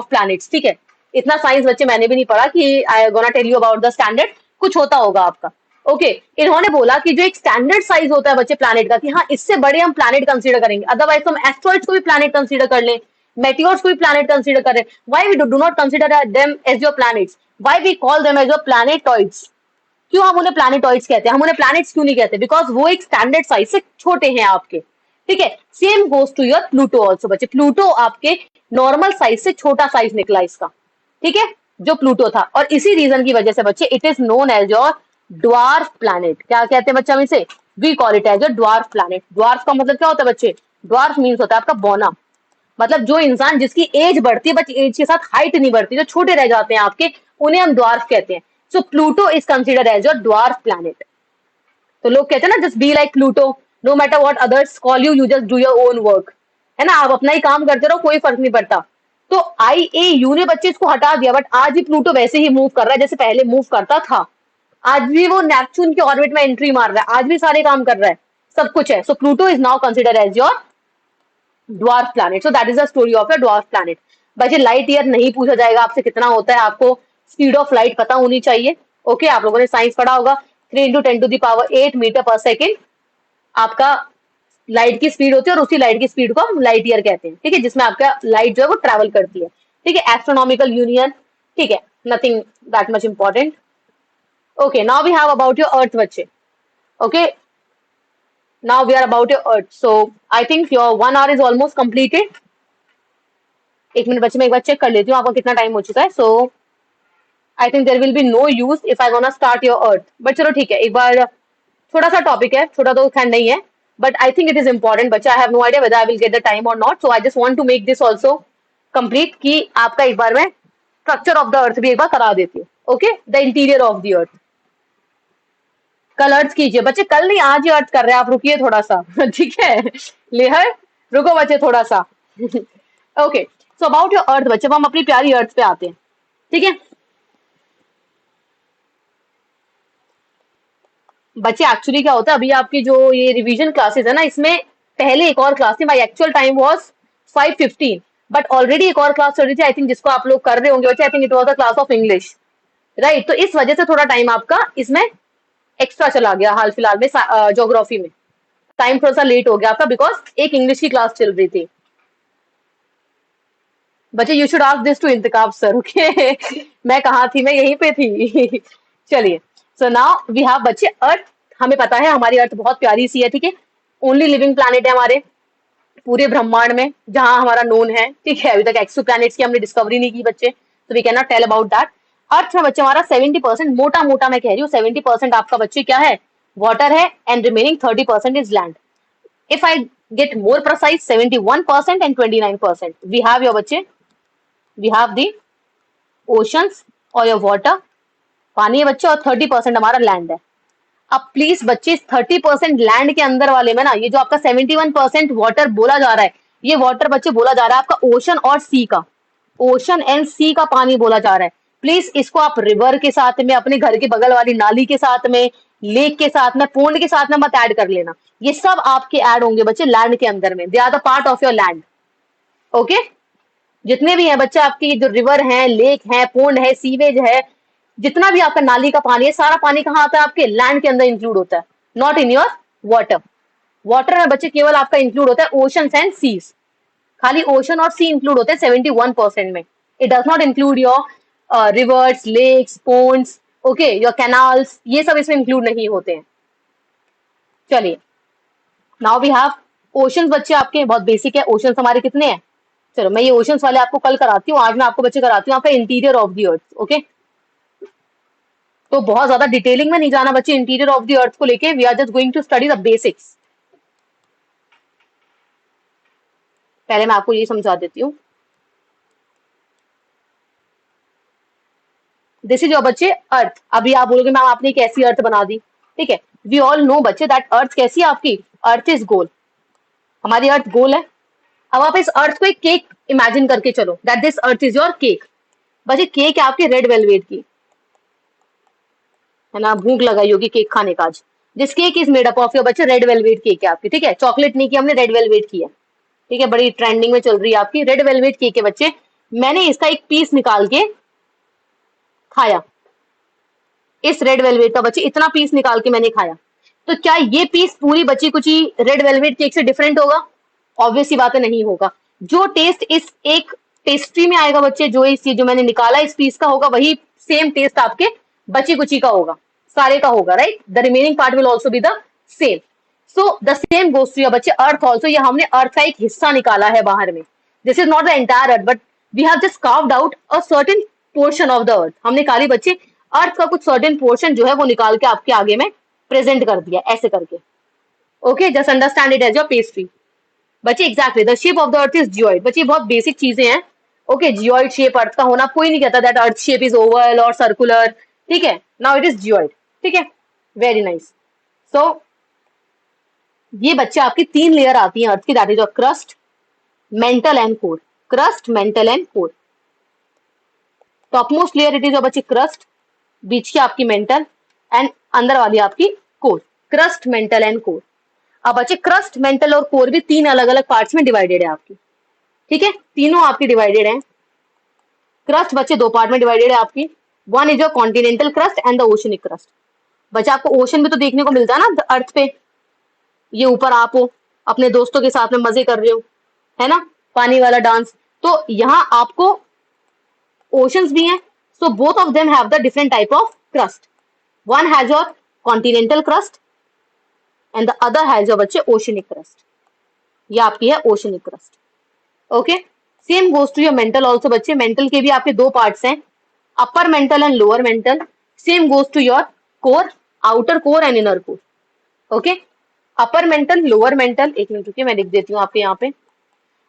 planets, ठीक है. इतना साइंस बच्चे मैंने भी नहीं पढ़ा कि I gonna tell you about the standard, कुछ होता होगा आपका. ओके, इन्होंने बोला कि जो एक स्टैंडर्ड साइज होता है बच्चे प्लैनेट का, कि हाँ इससे बड़े हम प्लैनेट कंसीडर करेंगे, अदरवाइज हम एस्ट्रॉइड्स को भी प्लैनेट कंसीडर कर लें, मेटियोर्स को भी प्लैनेट कंसीडर करें. Why we do not consider them as your planets, why we call them as your planetoids. क्यों हम उन्हें प्लैनेटॉइड्स कहते हैं, हम उन्हें प्लैनेट्स क्यों नहीं कहते? बिकॉज वो एक स्टैंडर्ड साइज से छोटे हैं आपके, ठीक है. Same goes to your Pluto also बच्चे. प्लूटो आपके नॉर्मल साइज से छोटा साइज निकला इसका, ठीक है, जो प्लूटो था. और इसी रीजन की वजह से बच्चे it is known as your dwarf planet. क्या कहते हैं बच्चे हम इसे? We call it as your dwarf planet. Dwarf का मतलब क्या होता है बच्चे? ड्वार्फ मीन्स होता है आपका बौना. मतलब जो इंसान जिसकी एज बढ़ती है बट एज के साथ हाइट नहीं बढ़ती, जो छोटे रह जाते हैं आपके, उन्हें हम ड्वार्फ कहते हैं। So Pluto is considered as your dwarf planet. तो लोग कहते हैं ना, just be like Pluto, no matter what others call you, you just do your own work, है ना, आप अपना ही काम करते रहो, कोई फर्क नहीं पड़ता। तो IAU ने बच्चे इसको हटा दिया, बट आज भी प्लूटो वैसे ही मूव कर रहा है जैसे पहले मूव करता था। आज भी वो नेपच्यून के ऑर्बिट में एंट्री मार रहा है, आज भी सारे काम कर रहा है, सब कुछ है। So Pluto is now consider as your dwarf planet. So that is the story of your dwarf planet. बच्चे लाइट ईयर नहीं पूछा जाएगा आपसे कितना होता है, आपको स्पीड ऑफ लाइट पता होनी चाहिए। ओके, आप लोगों ने साइंस पढ़ा होगा, 3 × 10⁸ मीटर पर सेकेंड आपका लाइट की स्पीड होती है, और उसी लाइट की स्पीड को हम लाइट ईयर कहते हैं, ठीक है, जिसमें आपका लाइट जो है वो ट्रेवल करती है, ठीक है, एस्ट्रोनॉमिकल यूनियन, ठीक है, nothing that much important. Okay, now we have about your Earth बच्चे। Okay, now we are about your Earth. So I think your 1 hour is almost completed. 1 minute बच्चे, मैं एक बार चेक कर लेती हूँ आपका कितना टाइम हो चुका है। So I think there will be no use if I gonna start your Earth, but चलो ठीक है, एक बार, थोड़ा सा टॉपिक है, छोटा तो खैर नहीं है, but I think it is important बच्चा। I have no idea whether I will get the time or not, so I just want to make this also complete कि आपका एक बार मैं structure of the earth भी एक बार करा देती हूँ। Okay, the interior of the earth। कल अर्थ कीजिए बच्चे, कल नहीं आज ही अर्थ कर रहे हैं आप, रुकिए थोड़ा सा ठीक है, लेहर रुको बच्चे थोड़ा सा okay, so about your Earth बच्चे, अब हम अपनी प्यारी अर्थ पे आते हैं, ठीक है बच्चे। एक्चुअली क्या होता है, अभी आपकी जो ये रिवीजन क्लासेस है ना, इसमें पहले एक और क्लास थी, my actual time was 5:15, but already एक और क्लास चल रही थी, आई थिंक जिसको आप लोग कर रहे होंगे बच्चे, I think it was a class of English, right. तो इस वजह से थोड़ा टाइम आपका इसमें एक्स्ट्रा चला गया हाल फिलहाल में, ज्योग्राफी में टाइम थोड़ा सा लेट हो गया आपका, बिकॉज एक इंग्लिश की क्लास चल रही थी बच्चे। You should ask this to Intkhab sir, okay मैं कहा थी, मैं यहीं पे थी चलिए, सो नाउ वी हैव बच्चे अर्थ। हमें पता है हमारी अर्थ बहुत प्यारी सी है, ठीक है, ओनली लिविंग प्लैनेट है हमारे पूरे ब्रह्मांड में जहां हमारा नोन है, ठीक है। अभी तक एक्सो प्लैनेट्स की हमने डिस्कवरी नहीं की बच्चे, तो we can not tell about that. Earth में बच्चे हमारा 70%, मोटा मोटा मैं कह रही हूँ 70% आपका बच्चे क्या है, वाटर है, and remaining 30% is land. If I get more precise, 71% and 29% we have your बच्चे, वी हैव दी ओशंस और योर वाटर, पानी है बच्चे, और 30% हमारा लैंड है। अब प्लीज बच्चे 30% लैंड के अंदर वाले में ना, ये जो आपका 71% वाटर बोला जा रहा है, ये वाटर बच्चे बोला जा रहा है आपका ओशन और सी का, ओशन एंड सी का पानी बोला जा रहा है। प्लीज इसको आप रिवर के साथ में, अपने घर के बगल वाली नाली के साथ में, लेक के साथ में, पोंड के साथ में मत ऐड कर लेना, ये सब आपके ऐड होंगे बच्चे लैंड के अंदर में, they are the part of your land. Okay, जितने भी है बच्चे आपकी जो रिवर है, लेक है, पोंड है, सीवेज है, जितना भी आपका नाली का पानी है, सारा पानी कहाँ आता है, आपके लैंड के अंदर इंक्लूड होता है, not in your water. Water में बच्चे केवल आपका इंक्लूड होता है ओशन एंड सीज, खाली ओशन और सी इंक्लूड होते हैं 71% में। It does not include your rivers, lakes, ponds, okay, your canals, ये सब इसमें इंक्लूड नहीं होते हैं। चलिए, नाउ वी हैव ओशंस बच्चे, आपके बहुत बेसिक है, ओशंस हमारे कितने हैं, चलो मैं ये ओशंस वाले आपको कल कराती हूँ, आज मैं आपको बच्चे कराती हूँ आपका interior of the earth. Okay, तो बहुत ज्यादा डिटेलिंग में नहीं जाना बच्चे इंटीरियर ऑफ द अर्थ को लेके, we are just going to study the basics. पहले मैं आपको ये समझा देती हूँ, दिस इज योर बच्चे अर्थ। अभी आप बोलोगे मैम आपने कैसी अर्थ बना दी, ठीक है, वी ऑल नो बच्चे दैट अर्थ कैसी है आपकी, अर्थ इज गोल, हमारी अर्थ गोल है। अब आप इस अर्थ को एक केक इमेजिन करके चलो, that this earth is your cake. बच्चे केक है आपकी रेड वेलवेट की, है ना, भूख लगाई होगी केक खाने का आज। This cake is made up of your बच्चे रेड वेलवेट केक है आपकी, ठीक है, चॉकलेट नहीं की हमने, रेड वेलवेट की है, ठीक है, बड़ी ट्रेंडिंग में चल रही है आपकी रेड वेलवेट केक है बच्चे। मैंने इसका एक पीस निकाल के खाया, इस रेड वेलवेट का बच्चे इतना पीस निकाल के मैंने खाया, तो क्या ये पीस पूरी बची कुची रेड वेलवेट केक से डिफरेंट होगा, ऑब्वियस ही बात है नहीं होगा। जो टेस्ट इस एक पेस्ट्री में आएगा बच्चे, जो मैंने निकाला इस पीस का होगा, वही सेम टेस्ट आपके बची कुची का होगा, सारे का होगा, right, the remaining part will also be the same. So the same goes to your बच्चे अर्थ ऑल्सो, ये हमने अर्थ का एक हिस्सा निकाला है बाहर में, this is not the entire earth, but we have just carved out a certain portion of the earth. हमने निकाली बच्चे अर्थ का कुछ सर्टेन पोर्शन जो है वो निकाल के आपके आगे में प्रेजेंट कर दिया ऐसे करके। Okay, just understand it as your pastry. बच्चे exactly the shape of the earth is geoid. बच्चे बहुत बेसिक चीजें हैं। ओके, जियोइड शेप अर्थ का होना, कोई नहीं कहता that earth shape is Oval और सर्कुलर, ठीक है, नाउ इट इज जियोइड, ठीक है, वेरी नाइस। सो ये बच्चे आपकी 3 लेयर आती है अर्थ की, that is your crust, mantle and core. Crust, mantle and core. Top most layer it is your बच्चे क्रस्ट, बीच की आपकी मेंटल, एंड अंदर वाली आपकी core. Crust, mantle and core. अब बच्चे क्रस्ट, मेंटल और कोर भी 3 अलग अलग पार्ट्स में डिवाइडेड है आपकी, ठीक है, तीनों आपकी डिवाइडेड है। क्रस्ट बच्चे 2 पार्ट में डिवाइडेड है आपकी, one is your continental crust and the oceanic crust. बच्चे आपको ओशन भी तो देखने को मिलता है ना अर्थ पे, ये ऊपर आप हो अपने दोस्तों के साथ में मजे कर रहे हो, है ना, पानी वाला डांस, तो यहाँ आपको ओशंस भी हैं। So both of them have the different type of crust, one has your continental crust and the other has your बच्चे ओशनिक क्रस्ट। ये आपकी है oceanic crust, okay. Same goes to your mantle also बच्चे, mantle के भी आपके 2 parts हैं, upper mantle and lower mantle. Same goes to your core, outer core and inner core, okay. Upper mantle, lower mantle, एक minute रुकिए मैं लिख देती हूँ आपके यहाँ पे।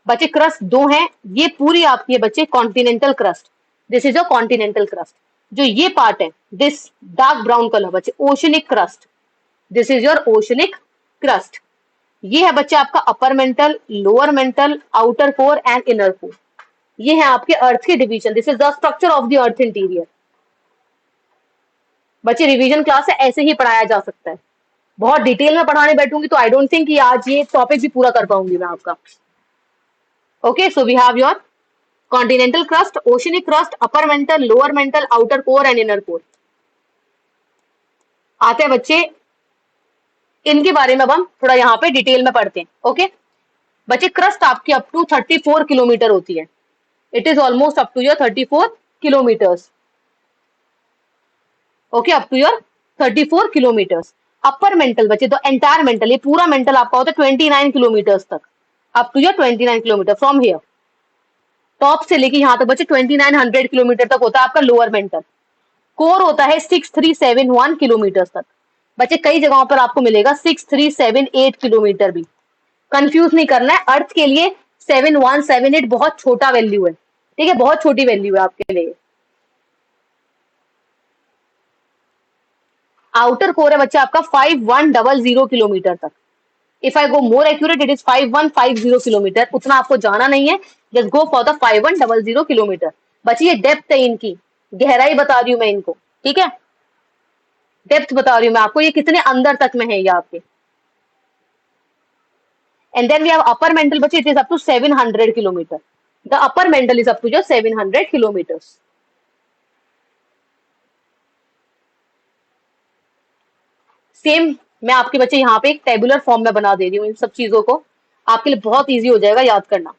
बच्चे क्रस्ट 2 हैं, ये पूरी आपकी है बच्चे continental crust, this is a continental crust. जो ये पार्ट है दिस डार्क ब्राउन कलर बच्चे oceanic crust, this is your oceanic crust. ये है बच्चे आपका अपर mantle, lower mantle, outer core and inner core. ये है आपके अर्थ के division, this is the structure of the earth interior. बच्चे रिवीजन क्लास से ऐसे ही पढ़ाया जा सकता है, बहुत डिटेल में पढ़ाने बैठूंगी तो आई डोंट थिंक कि आज ये टॉपिक भी पूरा कर पाऊंगी मैं आपका। Okay, so we have your continental crust, oceanic crust, upper mantle, lower mantle, outer core and inner core. आते हैं बच्चे इनके बारे में, अब हम थोड़ा यहाँ पे डिटेल में पढ़ते हैं, ओके। बच्चे क्रस्ट आपकी अप टू 34 किलोमीटर होती है, it is almost up to your 34 kilometres, okay, up to your 34 kilometres. Upper mantle बच्चे तो एंटायर मेंटल, ये पूरा मेंटल आपका होता है 29 किलोमीटर्स तक, up to your 29 kilometre from here, top से लेके यहाँ तक बच्चे 2900 किलोमीटर तक होता है आपका लोअर मेंटल। कोर होता है 6371 किलोमीटर तक। बच्चे कई जगहों पर आपको मिलेगा 6378 किलोमीटर भी, कंफ्यूज नहीं करना है। अर्थ के लिए 7178 बहुत छोटा वैल्यू है, ठीक है, बहुत छोटी वैल्यू है आपके लिए। आउटर कोर है बच्चे आपका 5100 किलोमीटर तक। If I go more accurate it is 5150 kilometre, उतना आपको जाना नहीं है, just go for the 5100 kilometre. बच्चे ये डेप्थ है इनकी, गहराई बता रही हूँ मैं इनको, ठीक है, डेप्थ बता रही हूँ मैं आपको, ये कितने अंदर तक में है ये आपके। And then we have upper mantle बच्चे, it is up to 700 kilometre, the upper mantle is up to जो 700 किलोमीटर्स। सेम मैं आपके बच्चे यहाँ पे एक टेबुलर फॉर्म में बना दे रही हूँ इन सब चीजों को, आपके लिए बहुत इजी हो जाएगा याद करना।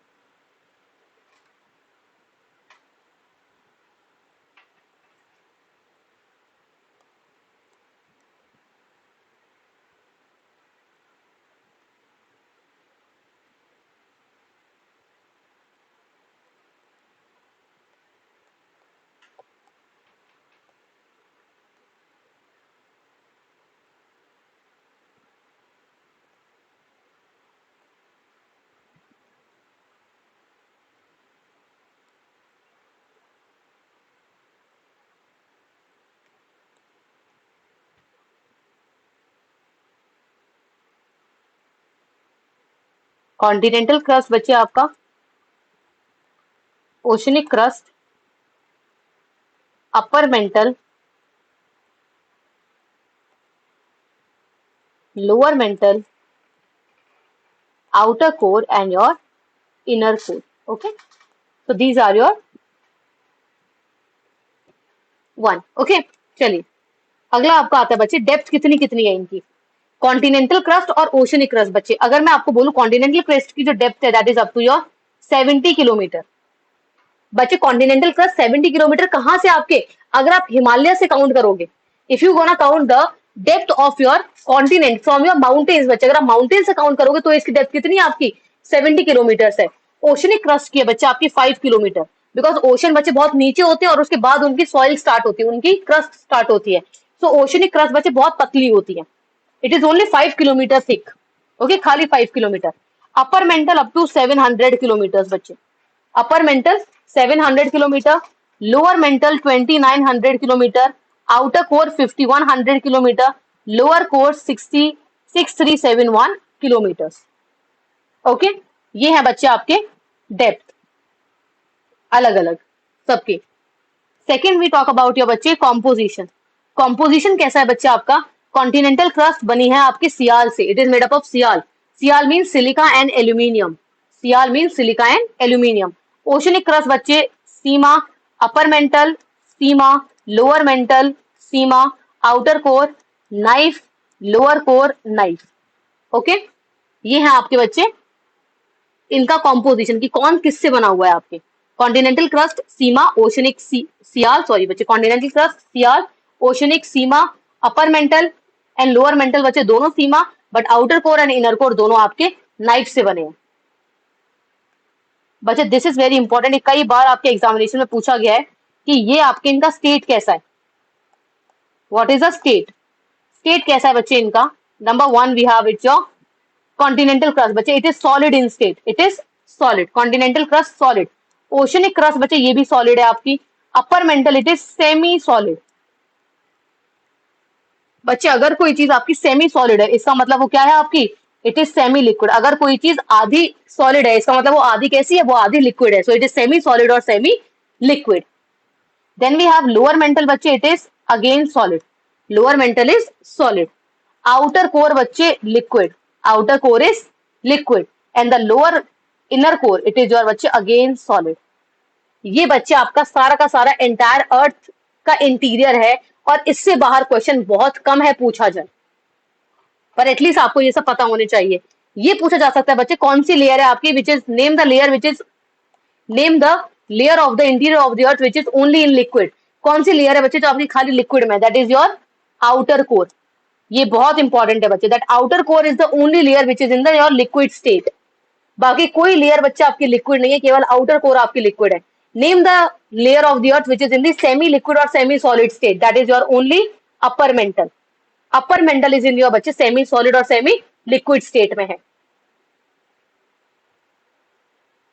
कॉन्टिनेंटल क्रस्ट बच्चे आपका, oceanic crust, upper mantle, lower mental, outer core and your inner core, okay, so these are your one, okay। चलिए अगला आपका आता है बच्चे डेप्थ कितनी कितनी है इनकी, कॉन्टिनेंटल क्रस्ट और ओशनिक क्रस्ट। बच्चे अगर मैं आपको बोलूं कॉन्टिनेंटल क्रस्ट की जो डेप्थ है that is up to your 70 kilometre. बच्चे कॉन्टिनेंटल क्रस्ट 70 किलोमीटर कहाँ से आपके, अगर आप हिमालय से काउंट करोगे, if you gonna count the depth of your continent from your mountains, बच्चे अगर आप माउंटेन से काउंट करोगे तो इसकी डेप्थ कितनी है आपकी 70 किलोमीटर है। ओशनिक क्रस्ट की है बच्चे आपकी 5 किलोमीटर, बिकॉज ओशन बच्चे बहुत नीचे होते हैं और उसके बाद उनकी सॉइल स्टार्ट होती है, उनकी क्रस्ट स्टार्ट होती है। सो ओशनिक क्रस्ट बच्चे बहुत पतली होती है, it is only 5 kilometre thick, okay, खाली 5 kilometre. Upper mantle up to 700 kilometre बच्चे, upper mantle 700 kilometre, lower mantle 2900 kilometre, outer core 5100 kilometre, lower core 6371 kilometre. Okay, ये है बच्चे आपके डेप्थ अलग अलग सबके। Second we talk about your बच्चे कॉम्पोजिशन। कॉम्पोजिशन कैसा है बच्चे आपका? कॉन्टिनेंटल क्रस्ट बनी है आपके सियाल से, it is made up of sial. Sial mean silica and aluminium, sial mean silica and aluminium. Oceanic crust बच्चे sima, upper mantle sima, lower mantle sima, outer core nife, lower core nife. Okay, ये है आपके बच्चे इनका composition कि कौन किससे बना हुआ है आपके। Continental crust sima, oceanic sial, sorry बच्चे, continental crust sial, oceanic sima, upper mantle and lower mantle बच्चे दोनों sima, but outer core and inner core दोनों आपके नाइफ से बने हैं। बच्चे दिस इज वेरी इंपॉर्टेंट, कई बार आपके एग्जामिनेशन में पूछा गया है कि ये आपके इनका स्टेट कैसा है, what is the state, state कैसा है बच्चे इनका। Number one we have it's your continental crust बच्चे, it is solid in state, it is solid, continental crust solid. Oceanic crust बच्चे ये भी सॉलिड है आपकी। Upper mantle it is semi solid. बच्चे अगर कोई चीज आपकी सेमी सॉलिड है इसका मतलब वो क्या है आपकी, इट इज सेमी लिक्विड। अगर कोई चीज आधी सॉलिड है इसका मतलब वो आधी कैसी है, वो आधी लिक्विड है, so it is semi solid और semi liquid. Then we have lower mantle बच्चे, it is again solid, lower mantle is solid. Outer core बच्चे liquid, outer core is liquid and the lower inner core it is your बच्चे again solid. ये बच्चे आपका सारा का सारा entire अर्थ का इंटीरियर है और इससे बाहर क्वेश्चन बहुत कम है पूछा जाए, पर एटलीस्ट आपको ये सब पता होने चाहिए। ये पूछा जा सकता है बच्चे कौन सी लेयर है आपकी, which is name the layer which is name the layer of the interior of the earth which is only in liquid. कौन सी लेयर है बच्चे जो आपकी खाली लिक्विड में, that is your outer core. ये बहुत इंपॉर्टेंट है बच्चे, that outer core is the only layer which is in the your liquid state. बाकी कोई लेयर बच्चे आपकी लिक्विड नहीं है, केवल आउटर कोर आपकी लिक्विड है। Name the layer of the earth which is in the semi liquid और semi solid state, that is your only upper mantle. Upper mantle is in your बच्चे semi solid और semi liquid state में है।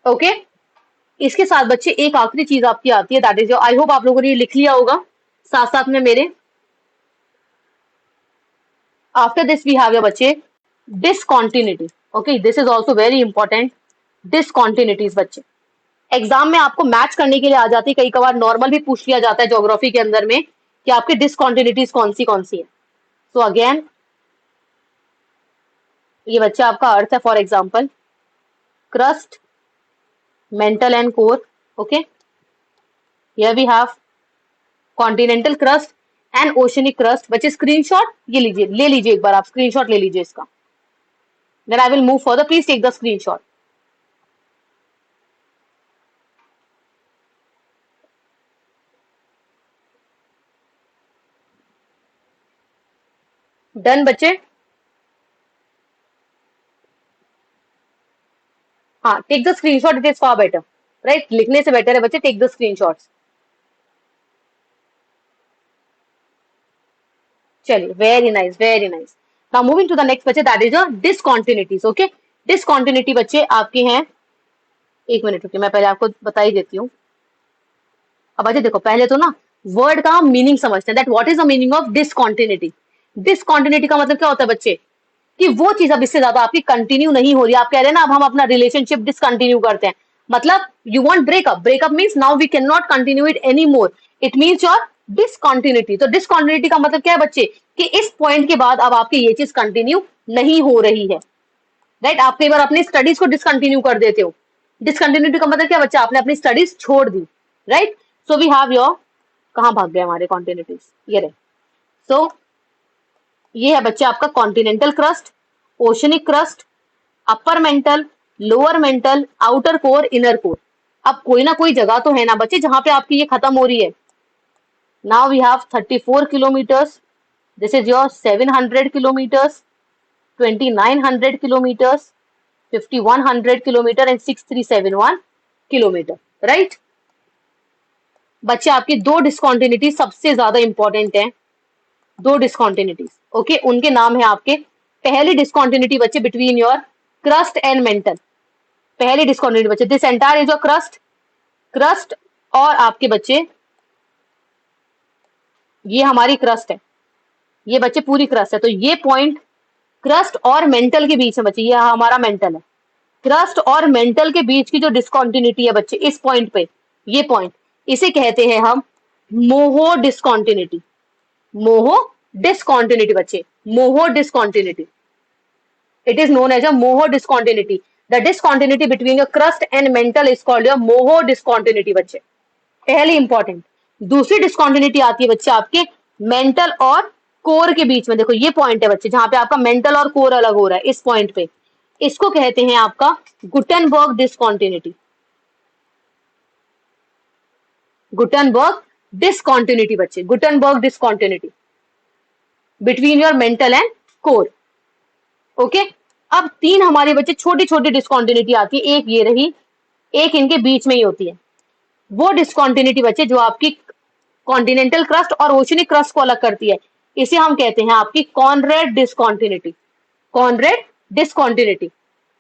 Okay, इसके साथ बच्चे एक आखिरी चीज आपकी आती है, that is your, I hope आप लोगों ने ये लिख लिया होगा साथ साथ में मेरे। After this we have your बच्चे discontinuity. Okay, this is also very important, discontinuities बच्चे एग्जाम में आपको मैच करने के लिए आ जाती है, कई कबार नॉर्मल भी पूछ लिया जाता है ज्योग्राफी के अंदर में कि आपकी डिसकॉन्टिन्यूटीज कौन सी है। सो अगेन ये बच्चा आपका अर्थ है, for example crust, mantle and core. Okay, here we have continental crust and oceanic crust. बच्चे स्क्रीनशॉट ये लीजिए, ले लीजिए एक बार आप स्क्रीनशॉट ले लीजिए इसका, then I will move further, please take the screenshot. Done बच्चे, हाँ take the screenshot, it is far better, right, लिखने से बेटर है बच्चे, टेक द स्क्रीनशॉट्स। चलिए, very nice very nice. Now moving to the next बच्चे, that is your discontinuities. Okay, discontinuity बच्चे आपके हैं, एक मिनट रुकिए मैं पहले आपको बता ही देती हूँ। अब बच्चे देखो पहले तो ना वर्ड का मीनिंग समझते हैं, that what is the meaning of discontinuity. Discontinuity का मतलब क्या होता है बच्चे, कि वो चीज अब इससे ज्यादा आपकी कंटिन्यू नहीं हो रही। आप कह रहे हैं ना अब हम अपना रिलेशनशिप डिसकंटिन्यू करते हैं, मतलब you want breakup, breakup means now we can not continue it any more, it means your discontinuity. तो डिसकंटिन्यूटी का मतलब क्या है बच्चे, कि इस पॉइंट के बाद अब आपकी ये चीज कंटिन्यू नहीं हो रही है, राइट। आप कई बार अपनी स्टडीज को डिसकंटिन्यू कर देते हो, डिसकंटिन्यूटी का मतलब क्या बच्चा, आपने अपनी स्टडीज छोड़ दी, right. So we have your, कहां भाग गए हमारे कॉन्टिन्यूटीज, ये रहे। सो ये है बच्चे आपका continental crust, oceanic crust, upper mantle, lower mantle, outer core, inner core. अब कोई ना कोई जगह तो है ना बच्चे जहां पे आपकी ये खत्म हो रही है। Now we have 34 kilometres, this is your 700 kilometres, 2900 kilometres, 5100 kilometre and 6371 kilometre, right. बच्चे आपकी दो डिस्कॉन्टिन्यूटी सबसे ज्यादा इंपॉर्टेंट है, दो डिस्कॉन्टिन्यूटीज। ओके, उनके नाम है आपके, पहली डिस्कॉन्टिन्यूटी बच्चे between your crust and mental, पहली डिस्कॉन्टिन्यूटी बच्चे, this entire is your crust, crust और आपके बच्चे ये हमारी क्रस्ट है, ये बच्चे पूरी क्रस्ट है, तो ये पॉइंट क्रस्ट और मेंटल के बीच में बच्चे, ये हमारा मेंटल है, क्रस्ट और मेंटल के बीच की जो डिस्कॉन्टिन्यूटी है बच्चे इस पॉइंट पे, ये पॉइंट, इसे कहते हैं हम मोहो डिस्कॉन्टिन्यूटी, मोहो डिस्कॉन्टिन्यूटी बच्चे, मोहो discontinuity, it is known as a moho discontinuity, the discontinuity between your crust and mantle is called your moho discontinuity बच्चे, पहली इंपॉर्टेंट। दूसरी डिस्कॉन्टिन्यूटी आती है बच्चे आपके मेंटल और कोर के बीच में, देखो ये पॉइंट है बच्चे जहां पे आपका मेंटल और कोर अलग हो रहा है, इस पॉइंट पे, इसको कहते हैं आपका गुटेनबर्ग डिस्कॉन्टिन्यूटी, गुटेनबर्ग डिस्कॉन्टिन्यूटी बच्चे, Gutenberg discontinuity between your mantle and core. Okay, अब तीन हमारे बच्चे छोटी छोटी डिस्कॉन्टिन्यूटी आती है, एक ये रही, एक इनके बीच में ही होती है, वो डिस्कॉन्टिन्यूटी बच्चे जो आपकी कॉन्टिनेंटल क्रस्ट और ओशनिक क्रस्ट को अलग करती है, इसे हम कहते हैं आपकी Conrad discontinuity, Conrad discontinuity.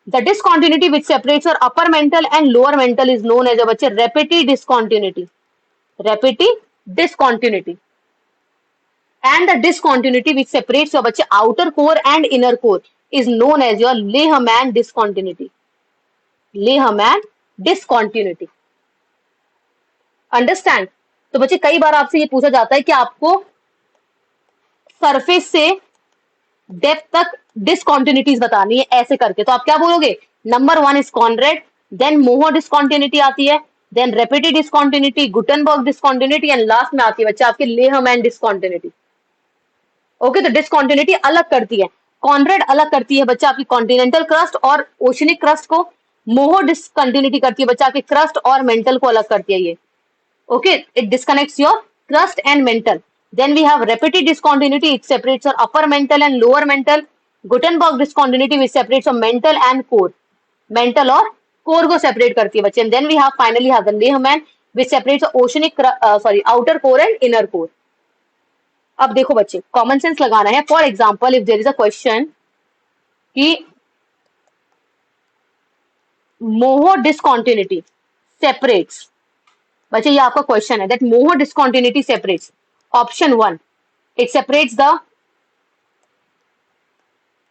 The discontinuity which separates your upper mantle and lower mantle is known as a बच्चे Repetti discontinuity, Repetti discontinuity. And the discontinuity which separates your बच्चे outer core and inner core is known as your Lehman discontinuity, Lehman discontinuity, understand? तो बच्चे कई बार आपसे ये पूछा जाता है कि आपको सरफेस से डेप्थ तक डिसकॉन्टिन्यूटीज बतानी है ऐसे करके, तो आप क्या बोलोगे, number 1 is Conrad, then Moho discontinuity आती है, then Repetti discontinuity, Gutenberg discontinuity and last में आती है बच्चे आपकी लेहमैन डिसकॉन्टिन्यूटी। ओके, तो डिसकॉन्टिन्यूटी अलग करती है, कॉनरेड अलग करती है बच्चा आपकी कॉन्टिनेंटल क्रस्ट और ओशनिक क्रस्ट को, मोहो डिसकंटिन्यूटी करती है बच्चा आपकी क्रस्ट और मेंटल को अलग करती है ये। Okay, it disconnects your crust and mantle. Then we have Repetti discontinuity, it separates your upper mantle and lower mantle. Gutenberg discontinuity which separates your mantle and core, mantle और core को separate करती है बच्चे। And then we have finally have the Lehmann which separates oceanic sorry outer core and inner core. अब देखो बच्चे, common sense लगाना है। For example, if there is a question कि मोहो डिसकॉन्टिन्यूटी सेपरेट्स, बच्चे ये आपका क्वेश्चन है, that Moho discontinuity separates, option 1 it separates the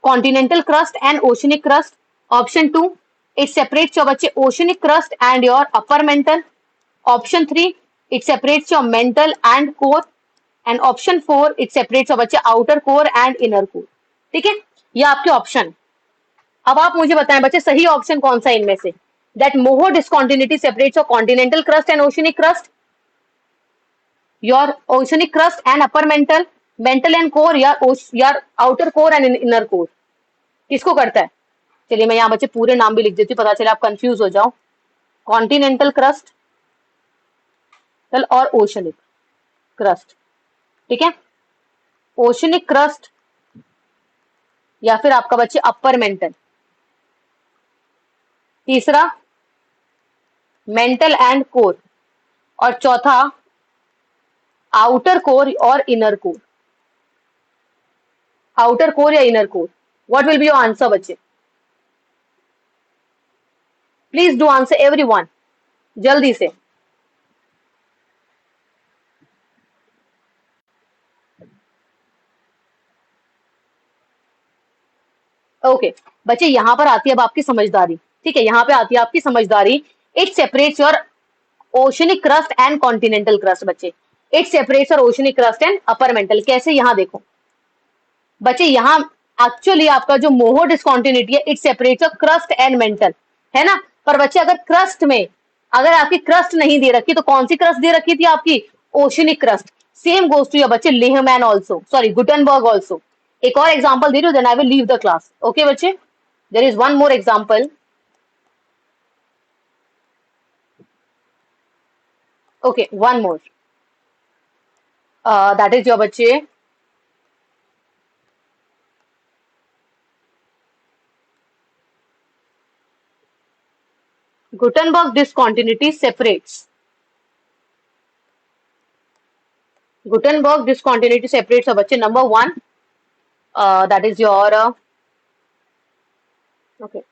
continental crust and oceanic crust, option 2 it separates your बच्चे oceanic crust and your upper mantle, option 3 it separates your mantle and core, and option 4 it separates your बच्चे outer core and inner core. ठीक है, ये आपके option. अब आप मुझे बताएं बच्चे सही ऑप्शन कौन सा इनमें से, that Moho discontinuity separates your continental crust and oceanic crust, your oceanic crust and upper mantle, mantle and core, या outer core and inner core, किसको करता है? चलिए मैं यहाँ बच्चे पूरे नाम भी लिख देती हूँ, पता चले आप कंफ्यूज हो जाओ। कॉन्टिनेंटल क्रस्ट और ओशनिक क्रस्ट, ठीक है, ओशनिक क्रस्ट या फिर आपका बच्चे अपर मेंटल, तीसरा मेंटल एंड कोर, और चौथा आउटर कोर और इनर कोर, आउटर कोर या inner core. What will be your answer बच्चे? प्लीज डू आंसर एवरीवन, जल्दी से। ओके बच्चे, यहां पर आती है अब आपकी समझदारी। ठीक है, यहां पे आती है आपकी समझदारी। It separates your oceanic crust and continental crust बच्चे, it separates your oceanic crust and upper mantle. कैसे? यहां देखो बच्चे, यहां एक्चुअली आपका जो मोहो डिसकॉन्टिन्यूटी है, it separates your crust and mantle, है ना। पर बच्चे अगर क्रस्ट में, अगर आपकी क्रस्ट नहीं दे रखी, तो कौन सी क्रस्ट दे रखी थी आपकी? Oceanic crust. Same goes to your बच्चे Lehmann also, sorry Gutenberg also. एक और एग्जाम्पल दे रही हूँ, then I will leave the class. Okay बच्चे, there is one more example. Okay, one more, that is your बच्चे Gutenberg discontinuity separates. Gutenberg discontinuity separates of number 1, that is your okay,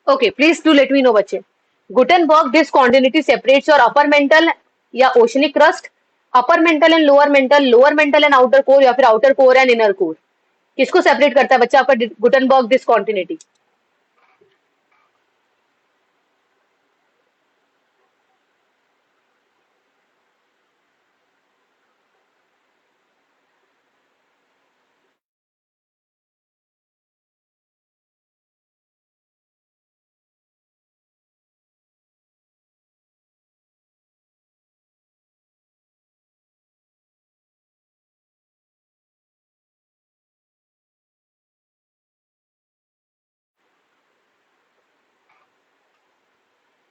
okay, please do let me know बच्चे। Gutenberg discontinuity separates your upper mantle या oceanic crust, upper mantle and lower mantle and outer core, या फिर outer core and inner core? किसको separate करता है बच्चा आपका Gutenberg discontinuity?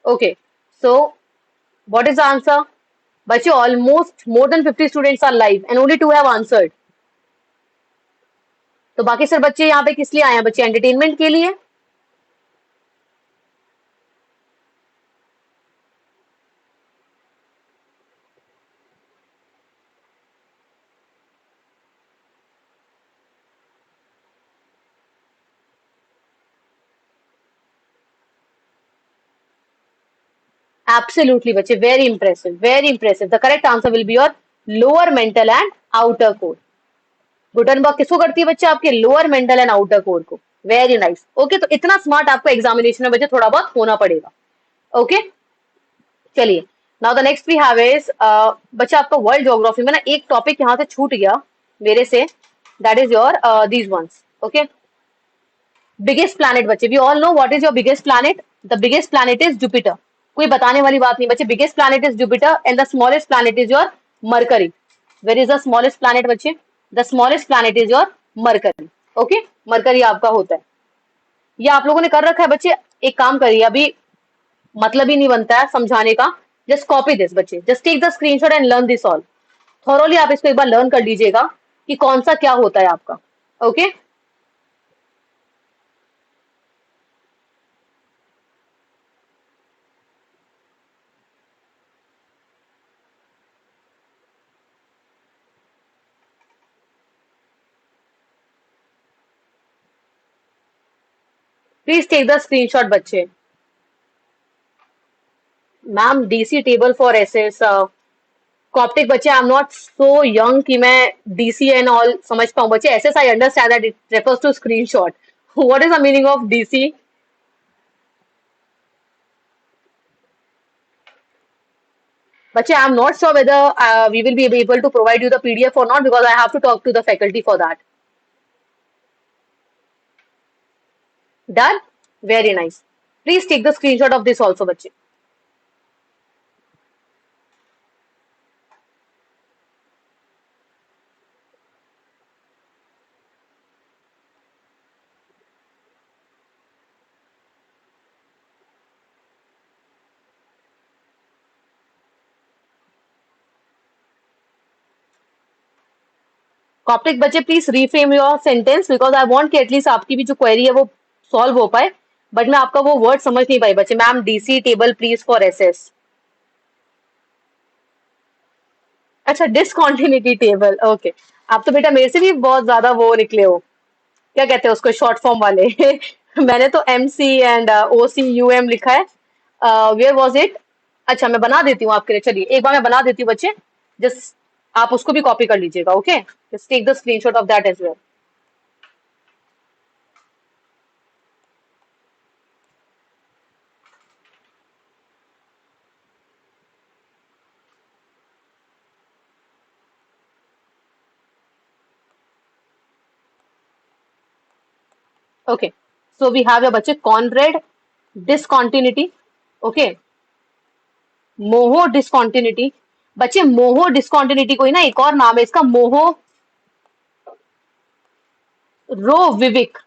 Okay, so what is the answer? बच्चे almost more than 50 students are live and only 2 have answered. तो बाकी सर बच्चे यहाँ पे किस लिए आए हैं बच्चे? एंटरटेनमेंट के लिए? Absolutely बच्चे, very impressive. The correct answer will be your lower mental and outer core. Gutenberg किसको करती है बच्चे? आपके lower mantle and outer core को। Very nice. ओके, तो इतना स्मार्ट आपको एग्जामिनेशन में बच्चे थोड़ा बहुत होना पड़ेगा। ओके, चलिए, now the next we have is बच्चा आपका वर्ल्ड ज्योग्राफी में ना एक टॉपिक यहाँ से छूट गया मेरे से, that is your these ones. Okay, biggest planet बच्चे, we all know what is your biggest planet? The biggest planet is Jupiter. कोई बताने वाली बात नहीं बच्चे, biggest planet is Jupiter and the smallest planet is your Mercury. Where is the smallest planet बच्चे? The smallest planet is your Mercury. Okay, Mercury आपका होता है। ये आप लोगों ने कर रखा है बच्चे। एक काम करिए, अभी मतलब ही नहीं बनता है समझाने का। जस्ट कॉपी दिस बच्चे, just take the screenshot and learn this all. Thoroughly आप इसको एक बार लर्न कर लीजिएगा कि कौन सा क्या होता है आपका। Okay, please take the screenshot बच्चे। Ma'am DC table for SS coptic बच्चे, I am not so young कि मैं डीसी एंड ऑल समझ पाऊं बच्चे। SS I understand that it refers to screenshot. What is the meaning of DC? बच्चे, I am not sure whether we will be able to provide you the PDF और not, because I have to talk to the faculty for that. Done, very nice. Please take the screenshot of this also बच्चे। कॉप्टिक बच्चे, please reframe your sentence, because I want कि at least आपकी भी जो query है वो सॉल्व हो पाए। बट मैं आपका वो वर्ड समझ नहीं पाई बच्चे। Ma'am DC table please for SS. अच्छा, डिसकॉन्टिन्यूटी टेबल, ओके। आप तो बेटा मेरे से भी बहुत ज्यादा वो निकले हो, क्या कहते हैं उसको, शॉर्ट फॉर्म वाले। मैंने तो M C and O C U M लिखा है। Where was it? अच्छा, मैं बना देती हूँ आपके लिए, चलिए एक बार मैं बना देती हूँ बच्चे। जस्ट आप उसको भी कॉपी कर लीजिएगा। Okay, just take the screenshot of that as well. Okay, so we have your बच्चे Conrad discontinuity. Okay, Moho discontinuity. बच्चे मोहो डिसकॉन्टिन्यूटी को ही ना एक और नाम है इसका, मोहो रो विविक।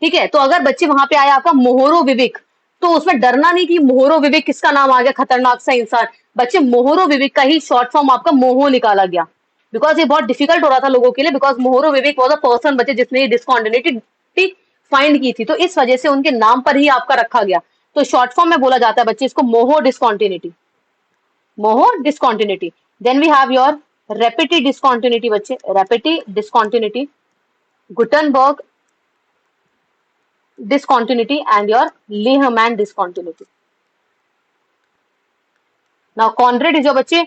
ठीक है, तो अगर बच्चे वहां पे आया आपका मोहरो विवेक, तो उसमें डरना नहीं कि मोहरो विवेक किसका नाम आ गया, खतरनाक सा इंसान। बच्चे मोहरो विवेक का ही शॉर्ट फॉर्म आपका मोहो निकाला गया, बिकॉज ये बहुत डिफिकल्ट हो रहा था लोगों के लिए, because Mohorovicic was a person बच्चे जिसने डिसकॉन्टिन्यूटी फाइंड की थी, तो इस वजह से उनके नाम पर ही आपका रखा गया। तो शॉर्ट फॉर्म में बोला जाता है बच्चे इसको Moho discontinuity. Moho discontinuity. Then we have your Repetti discontinuity बच्चे, Repetti discontinuity. Gutenberg discontinuity and your Lehman discontinuity. Now Conrad is your बच्चे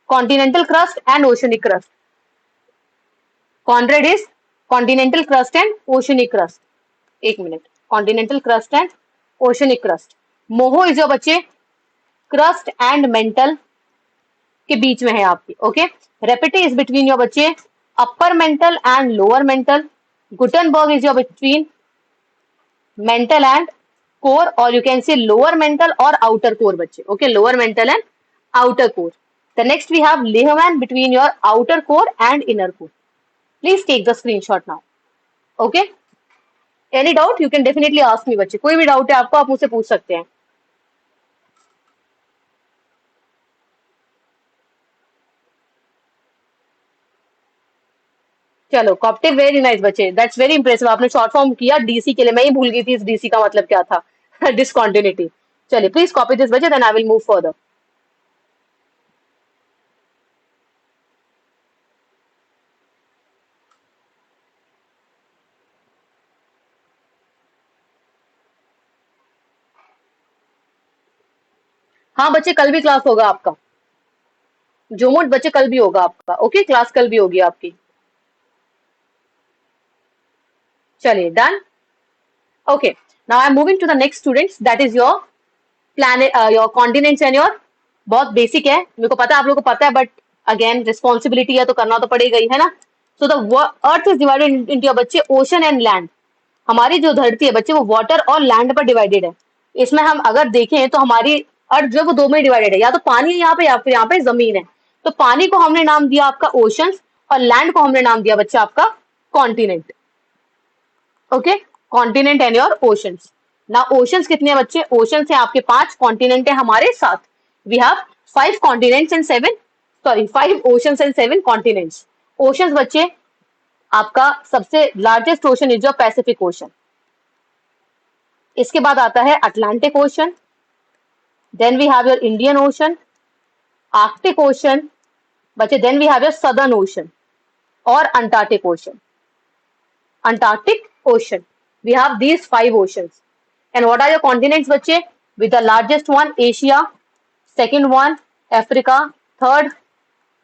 continental crust and oceanic crust. Conrad is continental crust and oceanic crust. एक minute, continental crust and oceanic crust. Moho is your बच्चे crust and mantle के बीच में है आपकी. Okay, Repetti is between your बच्चे upper mantle and lower mantle. Gutenberg is your between mantle and core, और you can say lower mantle और outer core बच्चे. Okay, lower mantle and outer core. The next we have Lehman between your outer core and inner core. Please take the screenshot now. Okay? Any doubt? You can definitely ask me बच्चे. कोई भी doubt है आपको, आप मुझसे पूछ सकते हैं. चलो, कॉप्टिक वेरी नाइस बच्चे, दैट्स वेरी इंप्रेसिव. आपने शॉर्ट फॉर्म किया डीसी के लिए. मैं ही भूल गई थी इस डीसी का मतलब क्या था. डिसकॉन्टिन्यूटी. चलिए प्लीज कॉपी दिस बच्चे, then I will move further. हाँ बच्चे, कल भी क्लास होगा आपका. जोमोट बच्चे कल भी होगा आपका. ओके, क्लास कल भी होगी आपकी. चलिए, done. Okay, now I'm moving to the next students, that is your planet, your continents and your, बहुत बेसिक है, मेरे को पता है आप लोगों को पता है, बट अगेन रिस्पॉन्सिबिलिटी है तो करना तो पड़ेगा ही, है ना. So the earth is divided into बच्चे ओशन एंड लैंड. हमारी जो धरती है बच्चे वो वाटर और लैंड पर डिवाइडेड है. इसमें हम अगर देखें तो हमारी अर्थ जो वो दो में डिवाइडेड है, या तो पानी है यहाँ पे या फिर यहाँ पे जमीन है. तो पानी को हमने नाम दिया आपका ओशंस और लैंड को हमने नाम दिया बच्चे आपका continent. Okay, continent and your oceans. ना ओशंस कितने हैं बच्चे? ओशंस है आपके 5, कॉन्टिनेंट है हमारे 7. We have 5 continents and 7, sorry 5 oceans and 7 continents. Oceans बच्चे आपका सबसे largest ocean is your Pacific Ocean. इसके बाद आता है Atlantic Ocean, then we have your Indian Ocean, Arctic Ocean बच्चे, then we have your Southern Ocean और Antarctic Ocean. Antarctic Ocean. We have these 5 oceans. And what are your continents बच्चे? With the largest one Asia, second one Africa, third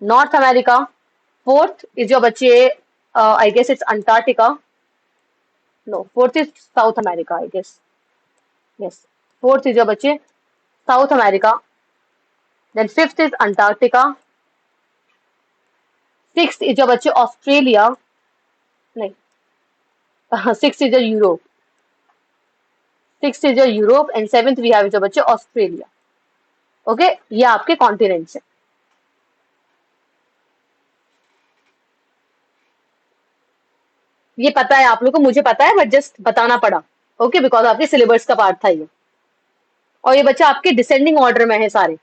North America, fourth is your बच्चे I guess it's Antarctica. No, fourth is South America I guess. Yes, fourth is your बच्चे South America. Then fifth is Antarctica. Sixth is your बच्चे Australia. नहीं, sixth is your Europe. Sixth is your Europe and seventh we have जो बच्चे Australia. Okay, ये आपके continents हैं. ये पता है आप लोगों को, मुझे पता है, बट जस्ट बताना पड़ा. ओके, बिकॉज आपके सिलेबस का पार्ट था ये. और ये बच्चे आपके डिसेंडिंग ऑर्डर में है सारे,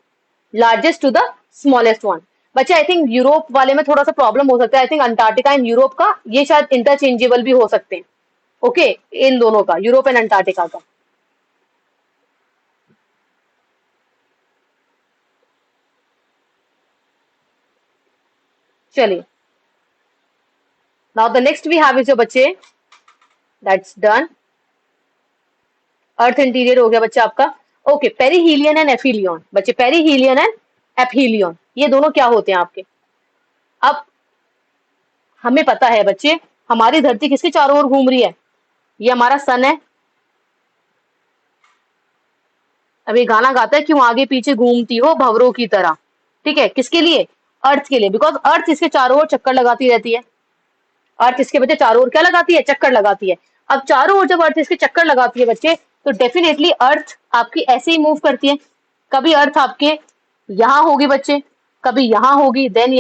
largest to the smallest one. बच्चे आई थिंक यूरोप वाले में थोड़ा सा प्रॉब्लम हो सकता है. I think Antarctica and Europe का ये शायद इंटरचेंजेबल भी हो सकते हैं. ओके, इन दोनों का, यूरोप एंड अंटार्कटिका का. चलिए, now the next we have is जो बच्चे, दैट्स डन. अर्थ इंटीरियर हो गया बच्चे आपका. ओके, पेरीहीलियन एंड एफिलियन बच्चे, पेरीहीलियन एंड एफिलियन ये दोनों क्या होते हैं आपके? अब हमें पता है बच्चे हमारी धरती किसके चारों ओर घूम रही है? ये हमारा सन है. अब ये गाना गाता है क्यों आगे पीछे घूमती हो भंवरों की तरह. ठीक है, किसके लिए? अर्थ के लिए, बिकॉज अर्थ इसके चारों ओर चक्कर लगाती रहती है. अर्थ इसके बच्चे चारों ओर क्या लगाती है? चक्कर लगाती है. अब चारों ओर जब अर्थ इसके चक्कर लगाती है बच्चे, तो डेफिनेटली अर्थ आपकी ऐसे ही मूव करती है. कभी अर्थ आपके यहाँ होगी बच्चे, कभी यहाँ होगी, देन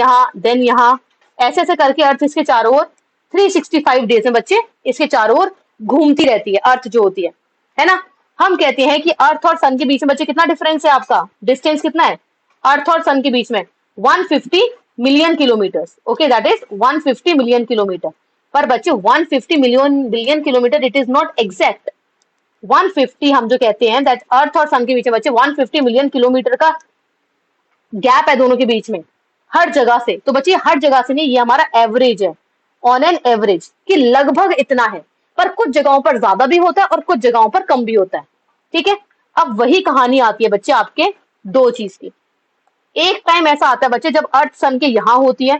यहाँ, ऐसे ऐसे करके अर्थ इसके चारों ओर 365 डेज में बच्चे इसके चारों ओर घूमती रहती है अर्थ जो होती है ना. हम कहते हैं कि अर्थ और सन के बीच में बच्चे कितना डिफरेंस है? आपका डिस्टेंस कितना है अर्थ और सन के बीच में? 150 million kilometre. Okay, that is 150 million kilometre. पर बच्चे 150 billion kilometre it is not exact. 150 हम जो कहते हैं दैट अर्थ और सन के बीच में बच्चे 150 मिलियन किलोमीटर का गैप है दोनों के बीच में, हर जगह से. तो बच्चे हर जगह से नहीं, ये हमारा एवरेज है, ऑन एन एवरेज कि लगभग इतना है. पर कुछ जगहों पर ज्यादा भी होता है और कुछ जगहों पर कम भी होता है। ठीक है, अब वही कहानी आती है बच्चे आपके दो चीज की। एक टाइम ऐसा आता है बच्चे जब अर्थ सन के यहां होती है,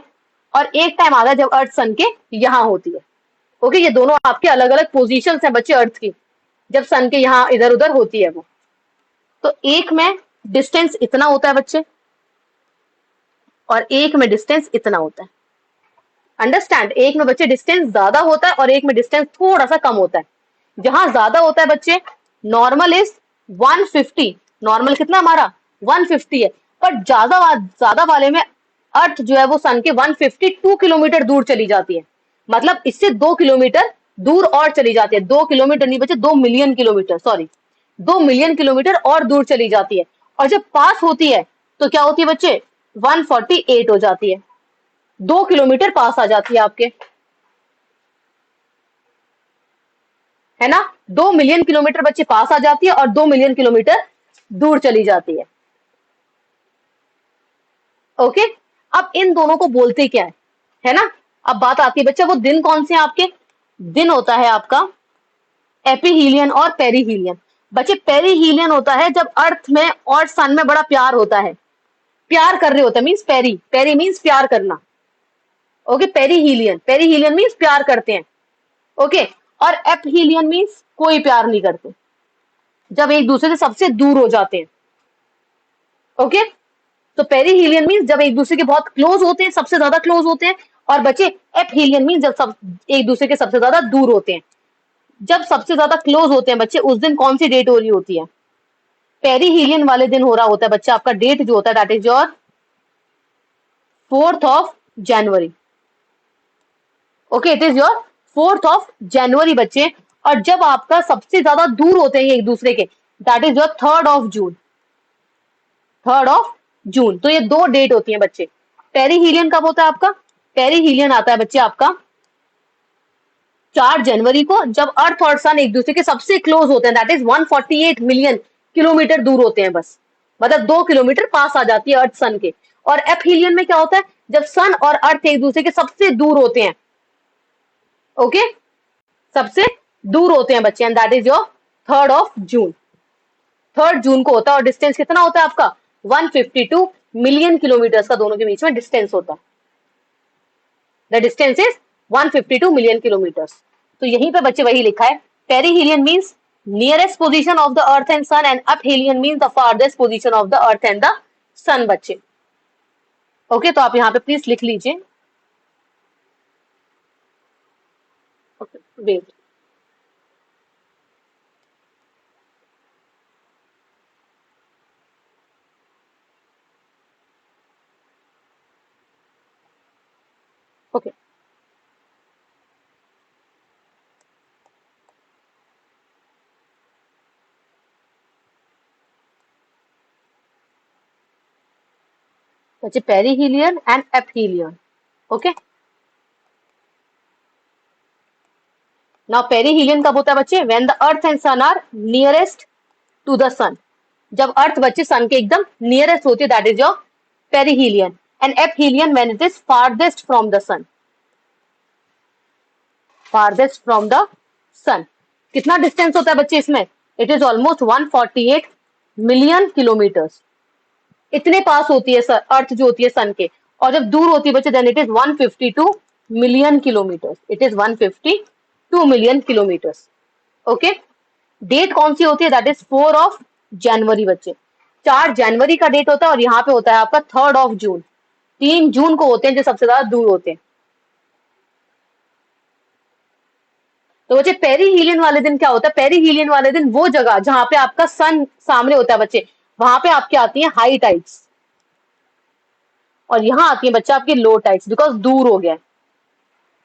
और एक टाइम आता है जब अर्थ सन के यहां होती है। ओके, ये दोनों आपके अलग अलग पोजीशन है बच्चे अर्थ की, जब सन के यहाँ इधर उधर होती है वो। तो एक में डिस्टेंस इतना होता है बच्चे, और एक में डिस्टेंस इतना होता है। अंडरस्टैंड, एक में बच्चे डिस्टेंस ज्यादा होता है और एक में डिस्टेंस थोड़ा सा कम होता है। जहां ज्यादा होता है बच्चे, नॉर्मल इज 150, नॉर्मल कितना हमारा 150 है, पर ज्यादा वाले में अर्थ जो है वो सन के 152 किलोमीटर दूर चली जाती है। मतलब इससे 2 किलोमीटर दूर और चली जाती है। 2 किलोमीटर नहीं बच्चे, 2 million kilometre, sorry 2 million kilometre और दूर चली जाती है। और जब पास होती है तो क्या होती है बच्चे, 148 हो जाती है। 2 किलोमीटर पास आ जाती है आपके, है ना। 2 मिलियन किलोमीटर बच्चे पास आ जाती है और 2 मिलियन किलोमीटर दूर चली जाती है। ओके, अब इन दोनों को बोलते क्या है ना। अब बात आती है बच्चे वो दिन कौन से हैं आपके। दिन होता है आपका एपीहीलियन और पेरीहीलियन। बच्चे पेरीहीलियन होता है जब अर्थ में और सन में बड़ा प्यार होता है, प्यार कर रहे होते हैं, मीन्स पेरी, पेरी मीन्स प्यार करना। ओके, पेरीहीलियन, पेरीहीलियन मीन्स प्यार करते हैं। ओके, और एपहीलियन मीन्स कोई प्यार नहीं करते, जब एक दूसरे से सबसे दूर हो जाते हैं। ओके, तो पेरीहीलियन मीन्स जब एक दूसरे के बहुत क्लोज होते हैं, सबसे ज्यादा क्लोज होते हैं। और बच्चे एपहीलियन मीन्स जब सब एक दूसरे के सबसे ज्यादा दूर होते हैं। जब सबसे ज्यादा क्लोज होते हैं बच्चे, उस दिन कौन सी डेट हो रही होती है, पेरीहीलियन वाले दिन हो रहा होता है बच्चा आपका डेट जो होता है, that is your 4th of January. Okay, it is your 4th of January बच्चे। और जब आपका सबसे ज्यादा दूर होते हैं एक दूसरे के, that is your 3rd of June, 3rd of June. तो ये दो डेट होती है बच्चे। पेरीहीलियन कब होता है आपका, पेरीहीलियन आता है बच्चे आपका 4 जनवरी को, जब अर्थ और सन एक दूसरे के सबसे क्लोज होते हैं, दैट इज 148 मिलियन किलोमीटर दूर होते हैं बस, मतलब 2 किलोमीटर पास आ जाती है अर्थ सन के। और एपहीलियन में क्या होता है, जब सन और अर्थ एक दूसरे के सबसे दूर होते हैं। ओके, सबसे दूर होते हैं बच्चे, and that is your 3rd of June. 3rd जून को होता है, और डिस्टेंस कितना होता है आपका 152 मिलियन किलोमीटर का दोनों के बीच में डिस्टेंस होता है। The distance is 152 million kilometres. तो यहीं पे बच्चे वही लिखा है, perihelion means nearest position of the earth and sun, and aphelion means the farthest position of the earth and the sun बच्चे। ओके, तो आप यहाँ पे प्लीज लिख लीजिए। ओके, वेट, ओके, बच्चे perihelion and aphelion. Okay, now perihelion कब होता है बच्चे, when the earth and sun are nearest to the सन। जब अर्थ बच्चे सन के एकदम नियरेस्ट होती है, that is your perihelion. And aphelion when it is farthest from the sun, farthest from the sun. कितना डिस्टेंस होता है बच्चे इसमें, it is almost 148 million kilometres. इतने पास होती है अर्थ जो होती है सन के। और जब दूर होती है बच्चे, then it is 152 million kilometres, it is 152 million kilometres. Okay, date कौन सी होती है, दैट इज 4 ऑफ जनवरी बच्चे। 4 जनवरी का डेट होता है, और यहाँ पे होता है आपका 3rd ऑफ जून। 3 जून को होते हैं जो सबसे ज्यादा दूर होते हैं। तो बच्चे पेरीहीलियन वाले दिन क्या होता है, पेरीहीलियन वाले दिन वो जगह जहां पे आपका सन सामने होता है बच्चे, वहां पे आपके आती है हाई टाइड्स, और यहाँ आती है बच्चा आपकी लो टाइड्स, बिकॉज दूर हो गया है।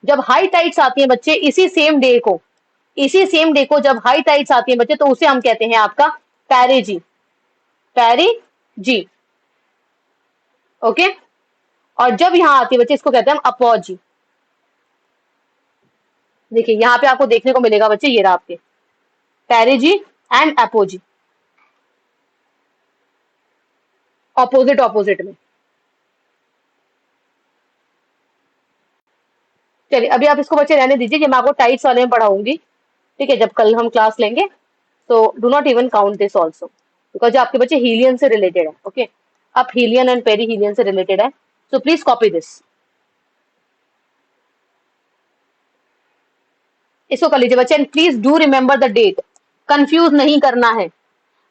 जब हाई टाइड्स आती है बच्चे इसी सेम डे को, इसी सेम डे को जब हाई टाइड्स आती है बच्चे, तो उसे हम कहते हैं आपका पैरेजी, पैरेजी। ओके, और जब यहाँ आती है बच्चे, इसको कहते हैं हम अपॉजी। देखिए यहाँ पे आपको देखने को मिलेगा बच्चे, ये रहा आपके पैरेजी एंड एपोजी, ऑपोजिट ऑपोजिट में। चलिए अभी आप इसको बच्चे रहने दीजिए, कि मैं आपको टाइट्स वाले में पढ़ाऊंगी। ठीक है, जब कल हम क्लास लेंगे तो do not even count this also, because जो आपके बच्चे हीलियन से रिलेटेड है, ओके, अब हीलियन एंड पेरी हीलियन से रिलेटेड है, सो प्लीज कॉपी दिस, इसको कर लीजिए बच्चे, and please do remember the date, confuse नहीं करना है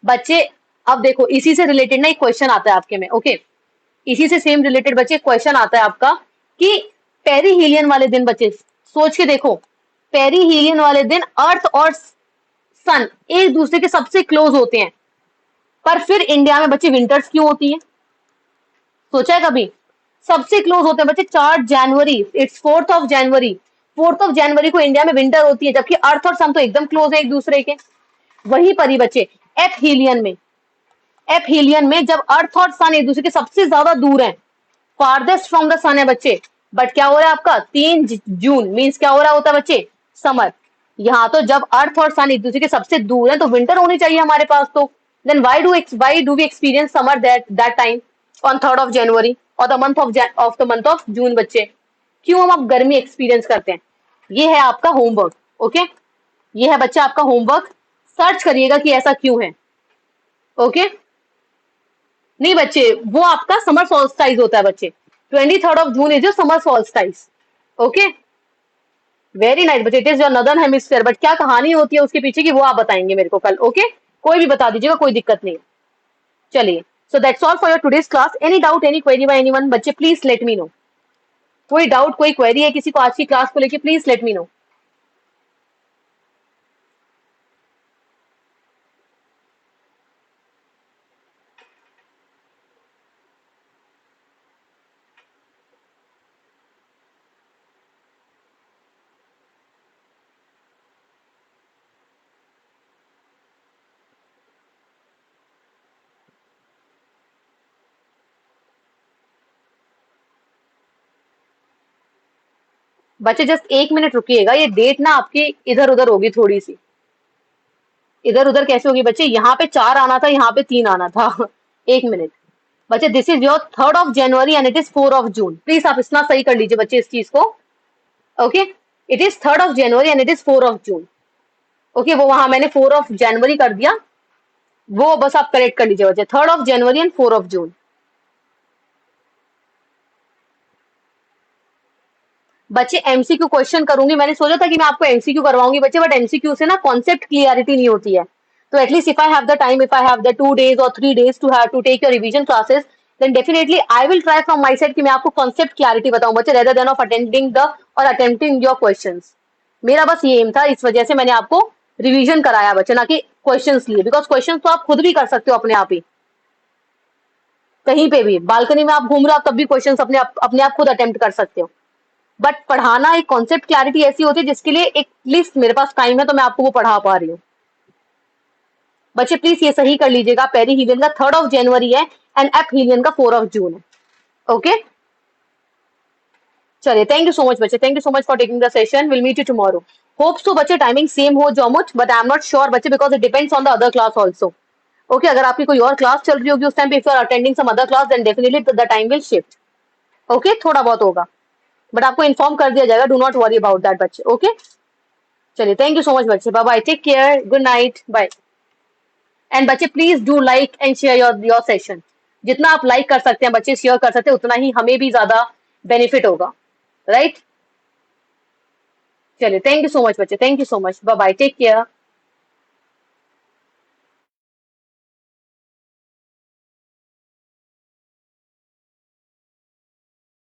बच्चे। अब देखो इसी से रिलेटेड ना एक क्वेश्चन आता है आपके में, ओके, इसी से सेम रिलेटेड बच्चे क्वेश्चन आता है आपका कि पेरीहीलियन वाले दिन, बच्चे सोच के देखो, पेरीहीलियन वाले दिन अर्थ और सन एक दूसरे के सबसे क्लोज होते हैं, पर फिर इंडिया में बच्चे विंटर्स क्यों होती है? सोचा है कभी? सबसे क्लोज होते हैं बच्चे 4 जनवरी, इट्स 4 जनवरी, 4 जनवरी को इंडिया में विंटर होती है, जबकि अर्थ और सन तो एकदम क्लोज है एक दूसरे के। वही परी बच्चे एपहीलियन में, एपहीलियन में जब अर्थ और सन एक दूसरे के सबसे ज्यादा दूर है, फारदेस्ट फ्रॉम द सन है बच्चे, बट क्या हो रहा है आपका 3 जून मीन्स क्या हो रहा होता है बच्चे, समर। यहाँ तो जब अर्थ और सन एक दूसरे के सबसे दूर है तो विंटर होनी चाहिए हमारे पास, तो then why do we experience summer that time on 3 January और द मंथ ऑफ जून बच्चे, क्यों हम अब गर्मी एक्सपीरियंस करते हैं? ये है आपका होमवर्क, ओके, ये है बच्चा आपका होमवर्क, सर्च करिएगा कि ऐसा क्यों है, ओके। नहीं बच्चे, वो आपका समर सॉल्स्टाइज होता है बच्चे, 23rd of June is your summer solstice, okay, very nice बच्चे, it is your northern hemisphere, but क्या कहानी होती है उसके पीछे की वो आप बताएंगे मेरे को कल, ओके, कोई भी बता दीजिएगा, कोई दिक्कत नहीं है। चलिए, so that's all for your today's class, any doubt any query bye anyone बच्चे, प्लीज लेट मी नो, कोई डाउट कोई क्वेरी है किसी को आज की क्लास को लेके, प्लीज लेट मी नो। बच्चे जस्ट 1 मिनट रुकिएगा, ये डेट ना आपकी इधर उधर होगी थोड़ी सी, इधर उधर कैसे होगी बच्चे, यहाँ पे 4 आना था, यहाँ पे 3 आना था 1 मिनट बच्चे, this is your 3rd of January and it is 4 of June, please आप इतना सही कर लीजिए बच्चे इस चीज को, okay, it is 3rd of January and it is 4 of June, okay, वो वहां मैंने 4 of January कर दिया, वो बस आप करेक्ट कर लीजिए बच्चे, 3rd of January and 4 of June। बच्चे एमसीक्यू क्वेश्चन करूंगी, मैंने सोचा था कि मैं आपको एमसीक्यू करवाऊंगी बच्चे, बट एमसीक्यू से ना कॉन्सेप्ट क्लियरिटी नहीं होती है, तो at least if I have the time, if I have the 2 days or 3 days to have to take your revision classes, then definitely I will try from my side कि मैं आपको concept clarity बताऊं बच्चे, rather than of attending the और attempting your questions। मेरा बस ये M था, इस वजह से मैंने आपको रिवीजन कराया बच्चे, ना कि क्वेश्चंस लिए, बिकॉज क्वेश्चंस तो आप खुद भी कर सकते हो अपने आप ही, कहीं पे भी बालकनी में आप घूम रहे हो, आप तब भी क्वेश्चंस अपने आप खुद अटेम्प्ट कर सकते हो, बट पढ़ाना एक कॉन्सेप्ट क्लैरिटी ऐसी होती है जिसके लिए एक लिस्ट मेरे पास टाइम है, तो मैं आपको वो पढ़ा पा रही हूँ बच्चे, प्लीज ये सही कर लीजिएगा, पेरीहीलियन का 3rd of January है एंड एपहीलियन का 4 of June है, ओके। चलिए, थैंक यू सो मच बच्चे, thank you so much for taking the session, will meet you tomorrow, hopes तो बच्चे टाइमिंग सेम हो जॉमुच, but I am not sure बच्चे, because it depends on the other class also, okay, अगर आपकी कोई और क्लास चल रही होगी उस टाइम पे, if you are attending some other class, then definitely the time will shift, okay, थोड़ा बहुत होगा, बट आपको इन्फॉर्म कर दिया जाएगा, do not worry about that बच्चे, ओके। चलिए, थैंक यू सो मच बच्चे, bye bye, take care, good night, bye. And बच्चे please do like and share your session, जितना आप लाइक कर सकते हैं बच्चे, शेयर कर सकते हैं, उतना ही हमें भी ज्यादा बेनिफिट होगा, राइट। चलिए, थैंक यू सो मच बच्चे, thank you so much, bye bye, take care.